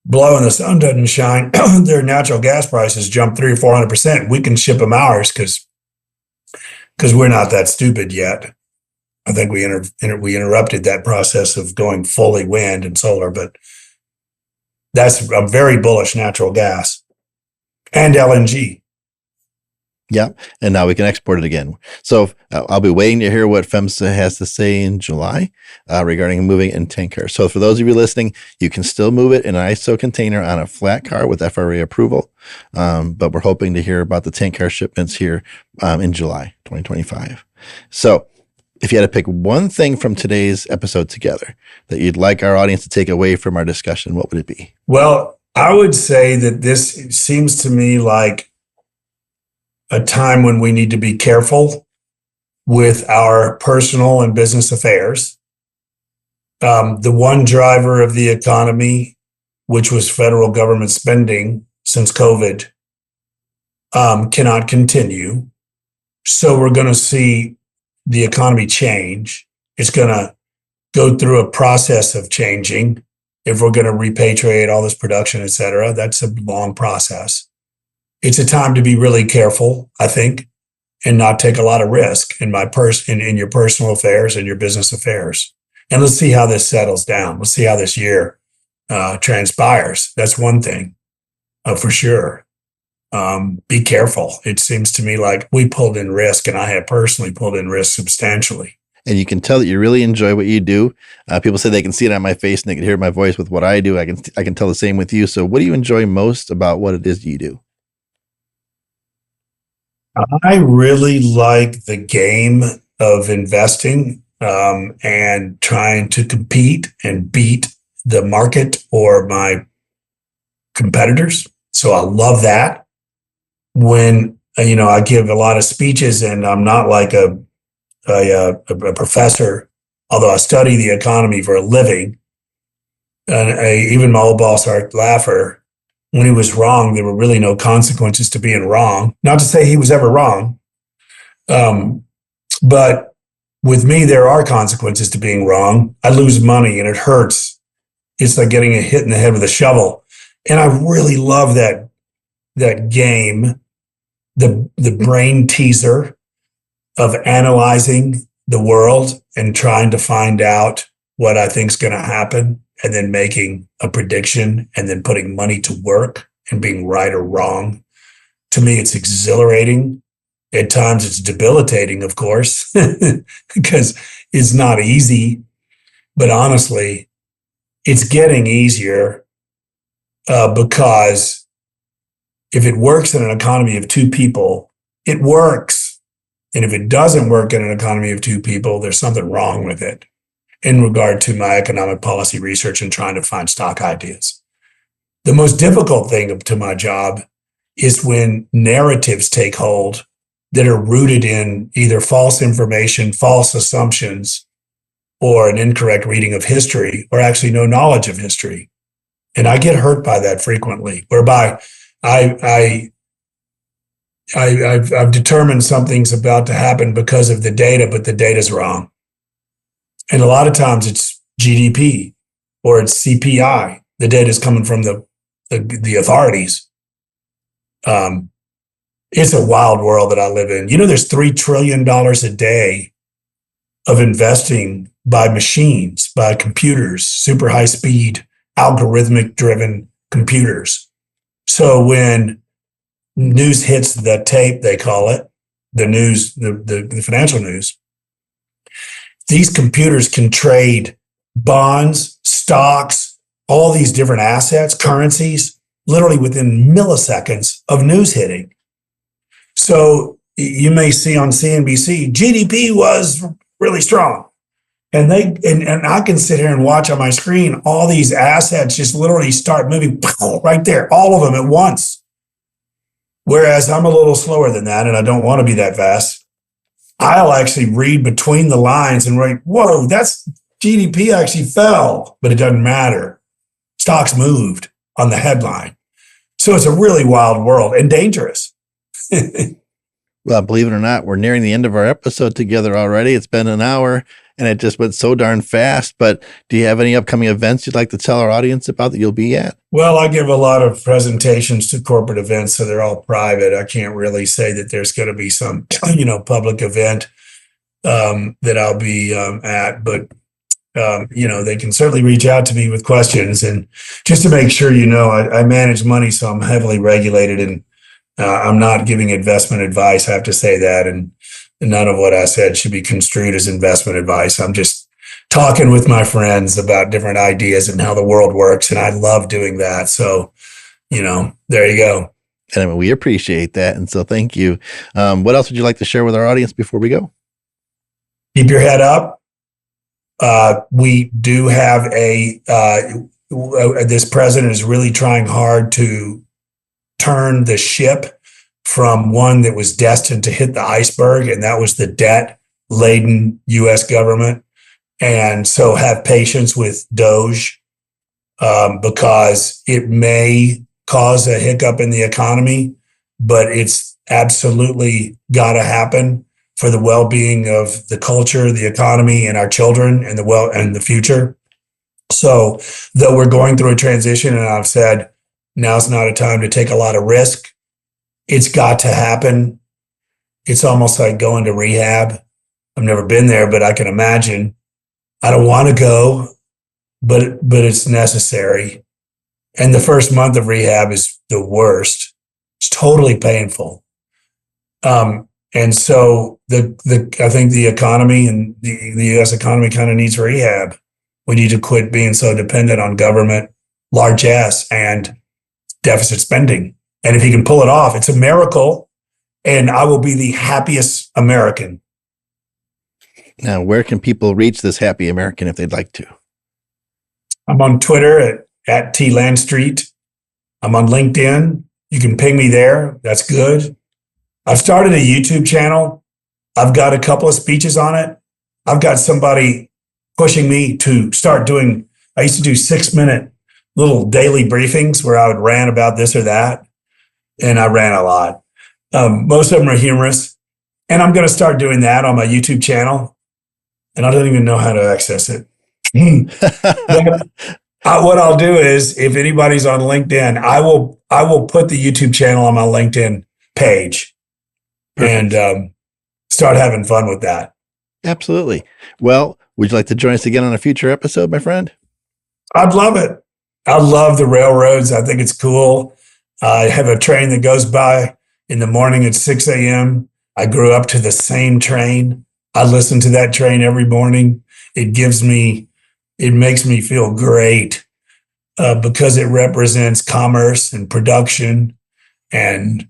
blow and the sun doesn't shine, their natural gas prices jump 300 or 400%. We can ship them ours because we're not that stupid yet. I think we interrupted that process of going fully wind and solar, but I'm very bullish natural gas and LNG. Yeah, and now we can export it again. So I'll be waiting to hear what FEMSA has to say in July regarding moving in tank cars. So for those of you listening, you can still move it in an ISO container on a flat car with FRA approval, but we're hoping to hear about the tank car shipments here in July 2025. So if you had to pick one thing from today's episode together that you'd like our audience to take away from our discussion, what would it be? Well, I would say that this seems to me like a time when we need to be careful with our personal and business affairs. The one driver of the economy, which was federal government spending since COVID, cannot continue. So we're going to see the economy change. It's going to go through a process of changing. If we're going to repatriate all this production, et cetera, that's a long process. It's a time to be really careful, I think, and not take a lot of risk in your personal affairs and your business affairs. And let's see how this settles down. Let's see how this year transpires. That's one thing for sure. Be careful. It seems to me like we pulled in risk, and I have personally pulled in risk substantially. And you can tell that you really enjoy what you do. People say they can see it on my face and they can hear my voice with what I do. I can tell the same with you. So what do you enjoy most about what it is you do? I really like the game of investing and trying to compete and beat the market or my competitors. So I love that. When, I give a lot of speeches and I'm not like a professor, although I study the economy for a living. And even my old boss, Art Laffer, when he was wrong, there were really no consequences to being wrong. Not to say he was ever wrong. But with me, there are consequences to being wrong. I lose money and it hurts. It's like getting a hit in the head with a shovel. And I really love that game, the brain teaser of analyzing the world and trying to find out what I think is going to happen, and then making a prediction and then putting money to work and being right or wrong. To me, it's exhilarating. At times it's debilitating, of course, because it's not easy. But honestly, it's getting easier because if it works in an economy of two people, it works. And if it doesn't work in an economy of two people, there's something wrong with it. In regard to my economic policy research and trying to find stock ideas. The most difficult thing to my job is when narratives take hold that are rooted in either false information, false assumptions, or an incorrect reading of history, or actually no knowledge of history. And I get hurt by that frequently, whereby I've determined something's about to happen because of the data, but the data's wrong. And a lot of times it's GDP or it's CPI. The data is coming from the authorities. It's a wild world that I live in. There's $3 trillion a day of investing by machines, by computers, super high speed, algorithmic driven computers. So when news hits the tape, they call it, the news, the financial news, these computers can trade bonds, stocks, all these different assets, currencies, literally within milliseconds of news hitting. So you may see on CNBC, GDP was really strong. And I can sit here and watch on my screen all these assets just literally start moving right there, all of them at once. Whereas I'm a little slower than that, and I don't want to be that fast. I'll actually read between the lines and write, whoa, that's GDP actually fell, but it doesn't matter. Stocks moved on the headline. So it's a really wild world and dangerous. Well, believe it or not, we're nearing the end of our episode together already. It's been an hour and it just went so darn fast. But do you have any upcoming events you'd like to tell our audience about that you'll be at? Well, I give a lot of presentations to corporate events, so they're all private. I can't really say that there's going to be some, public event that I'll be at, but they can certainly reach out to me with questions. And just to make sure, I manage money, so I'm heavily regulated, and I'm not giving investment advice. I have to say that, and none of what I said should be construed as investment advice. I'm just talking with my friends about different ideas and how the world works, and I love doing that. So, there you go. And we appreciate that, and so thank you. What else would you like to share with our audience before we go? Keep your head up. We do have this president is really trying hard to turn the ship from one that was destined to hit the iceberg, and that was the debt-laden U.S. government. And so have patience with Doge because it may cause a hiccup in the economy, but it's absolutely got to happen for the well-being of the culture, the economy, and our children, and the future. So, though we're going through a transition, and I've said now's not a time to take a lot of risk, it's got to happen. It's almost like going to rehab. I've never been there, but I can imagine. I don't want to go, but it's necessary. And the first month of rehab is the worst. It's totally painful. And so I think the economy and the U.S. economy kind of needs rehab. We need to quit being so dependent on government largesse and deficit spending. And if he can pull it off, it's a miracle. And I will be the happiest American. Now, where can people reach this happy American if they'd like to? I'm on Twitter at Landstreet. I'm on LinkedIn. You can ping me there. That's good. I've started a YouTube channel. I've got a couple of speeches on it. I've got somebody pushing me to start doing, I used to do 6-minute little daily briefings where I would rant about this or that. And I ran a lot. Most of them are humorous. And I'm going to start doing that on my YouTube channel. And I don't even know how to access it. What I'll do is, if anybody's on LinkedIn, I will put the YouTube channel on my LinkedIn page. Perfect. And start having fun with that. Absolutely. Well, would you like to join us again on a future episode, my friend? I'd love it. I love the railroads. I think it's cool. I have a train that goes by in the morning at 6 a.m. I grew up to the same train. I listen to that train every morning. It makes me feel great because it represents commerce and production. And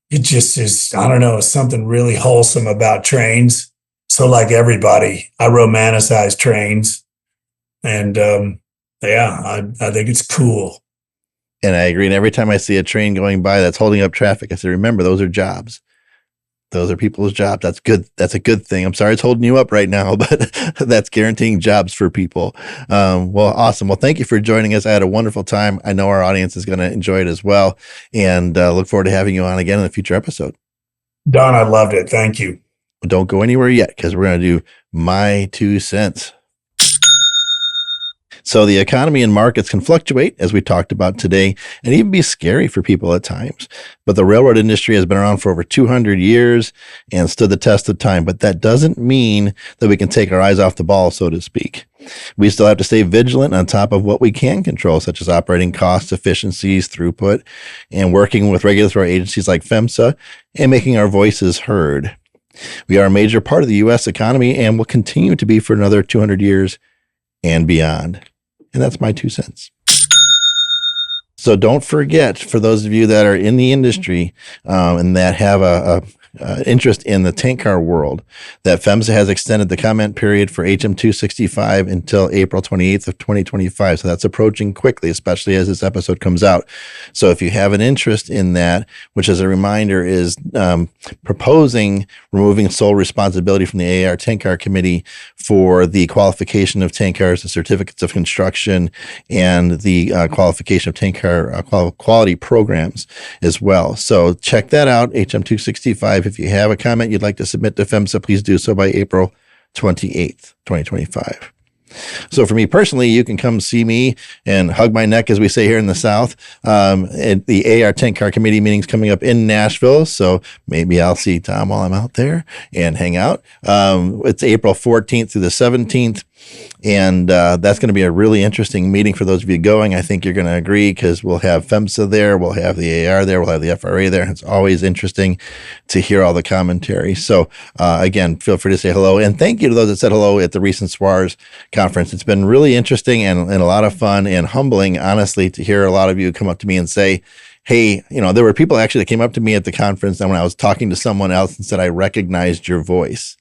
it just is, I don't know, something really wholesome about trains. So like everybody, I romanticize trains. And I think it's cool. And I agree. And every time I see a train going by that's holding up traffic, I say, remember, those are jobs. Those are people's jobs. That's good. That's a good thing. I'm sorry it's holding you up right now, but that's guaranteeing jobs for people. Well, awesome. Well, thank you for joining us. I had a wonderful time. I know our audience is going to enjoy it as well. And look forward to having you on again in a future episode. Don, I loved it. Thank you. Don't go anywhere yet, because we're going to do my 2 cents. So the economy and markets can fluctuate, as we talked about today, and even be scary for people at times. But the railroad industry has been around for over 200 years and stood the test of time. But that doesn't mean that we can take our eyes off the ball, so to speak. We still have to stay vigilant on top of what we can control, such as operating costs, efficiencies, throughput, and working with regulatory agencies like PHMSA and making our voices heard. We are a major part of the U.S. economy and will continue to be for another 200 years and beyond. And that's my 2 cents. So don't forget, for those of you that are in the industry and that have a interest in the tank car world, that PHMSA has extended the comment period for HM265 until April 28th of 2025. So that's approaching quickly, especially as this episode comes out. So if you have an interest in that, which as a reminder is proposing removing sole responsibility from the AAR Tank Car Committee for the qualification of tank cars, the certificates of construction, and the qualification of tank car quality programs as well. So check that out, HM265. If you have a comment you'd like to submit to PHMSA, please do so by April 28th, 2025. So for me personally, you can come see me and hug my neck, as we say here in the South, at the AR Tank Car Committee meetings coming up in Nashville. So maybe I'll see Tom while I'm out there and hang out. It's April 14th through the 17th. And that's going to be a really interesting meeting for those of you going. I think you're going to agree, because we'll have PHMSA there, we'll have the AR there, we'll have the FRA there. It's always interesting to hear all the commentary. So again, feel free to say hello. And thank you to those that said hello at the recent SWARS conference. It's been really interesting and a lot of fun and humbling, honestly, to hear a lot of you come up to me and say, hey, there were people actually that came up to me at the conference, and when I was talking to someone else, and said, I recognized your voice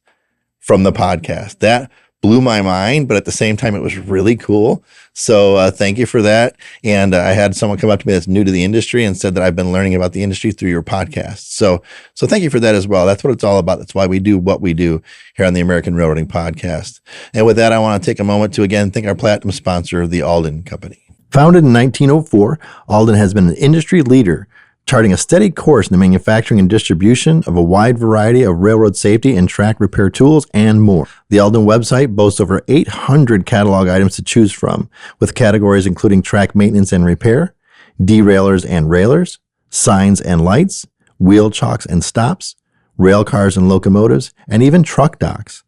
from the podcast. That blew my mind, but at the same time, it was really cool. So thank you for that. And I had someone come up to me that's new to the industry and said that I've been learning about the industry through your podcast. So thank you for that as well. That's what it's all about. That's why we do what we do here on the American Railroading Podcast. And with that, I want to take a moment to again thank our platinum sponsor, the Alden Company. Founded in 1904, Alden has been an industry leader, charting a steady course in the manufacturing and distribution of a wide variety of railroad safety and track repair tools and more. The Alden website boasts over 800 catalog items to choose from, with categories including track maintenance and repair, derailers and railers, signs and lights, wheel chocks and stops, rail cars and locomotives, and even truck docks.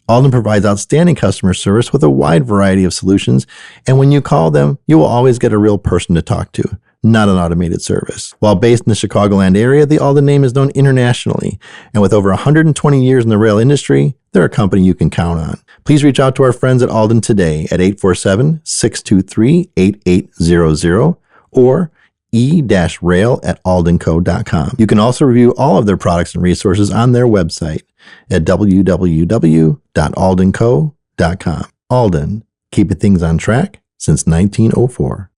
Alden provides outstanding customer service with a wide variety of solutions, and when you call them, you will always get a real person to talk to, not an automated service. While based in the Chicagoland area, the Alden name is known internationally, and with over 120 years in the rail industry, they're a company you can count on. Please reach out to our friends at Alden today at 847-623-8800 or e-rail@aldenco.com. You can also review all of their products and resources on their website at www.aldenco.com. Alden, keeping things on track since 1904.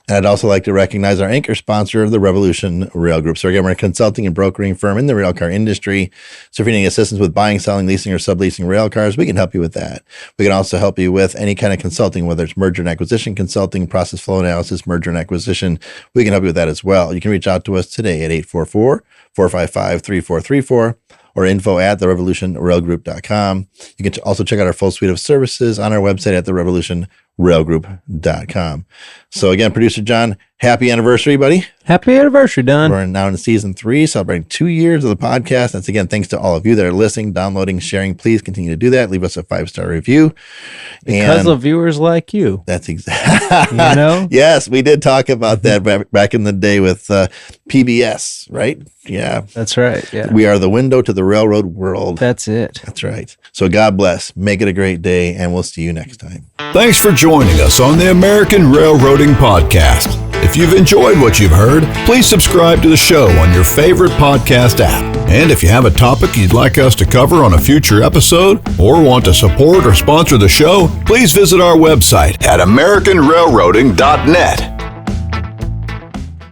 And I'd also like to recognize our anchor sponsor of the Revolution Rail Group. So again, we're a consulting and brokering firm in the railcar industry. So if you need assistance with buying, selling, leasing, or subleasing rail cars, we can help you with that. We can also help you with any kind of consulting, whether it's merger and acquisition consulting, process flow analysis, merger and acquisition. We can help you with that as well. You can reach out to us today at 844-455-3434 or info@therevolutionrailgroup.com. You can also check out our full suite of services on our website at therevolutionrailgroup.com. So again, producer John, happy anniversary, buddy. Happy anniversary, Don. We're now in season 3, celebrating 2 years of the podcast. That's again, thanks to all of you that are listening, downloading, sharing. Please continue to do that. Leave us a 5-star review. Because of viewers like you. That's exactly, Yes, we did talk about that back in the day with PBS, right? Yeah. That's right. Yeah. We are the window to the railroad world. That's it. That's right. So God bless. Make it a great day, and we'll see you next time. Thanks for joining us on the American Railroading Podcast. If you've enjoyed what you've heard, please subscribe to the show on your favorite podcast app. And if you have a topic you'd like us to cover on a future episode or want to support or sponsor the show, please visit our website at AmericanRailroading.net.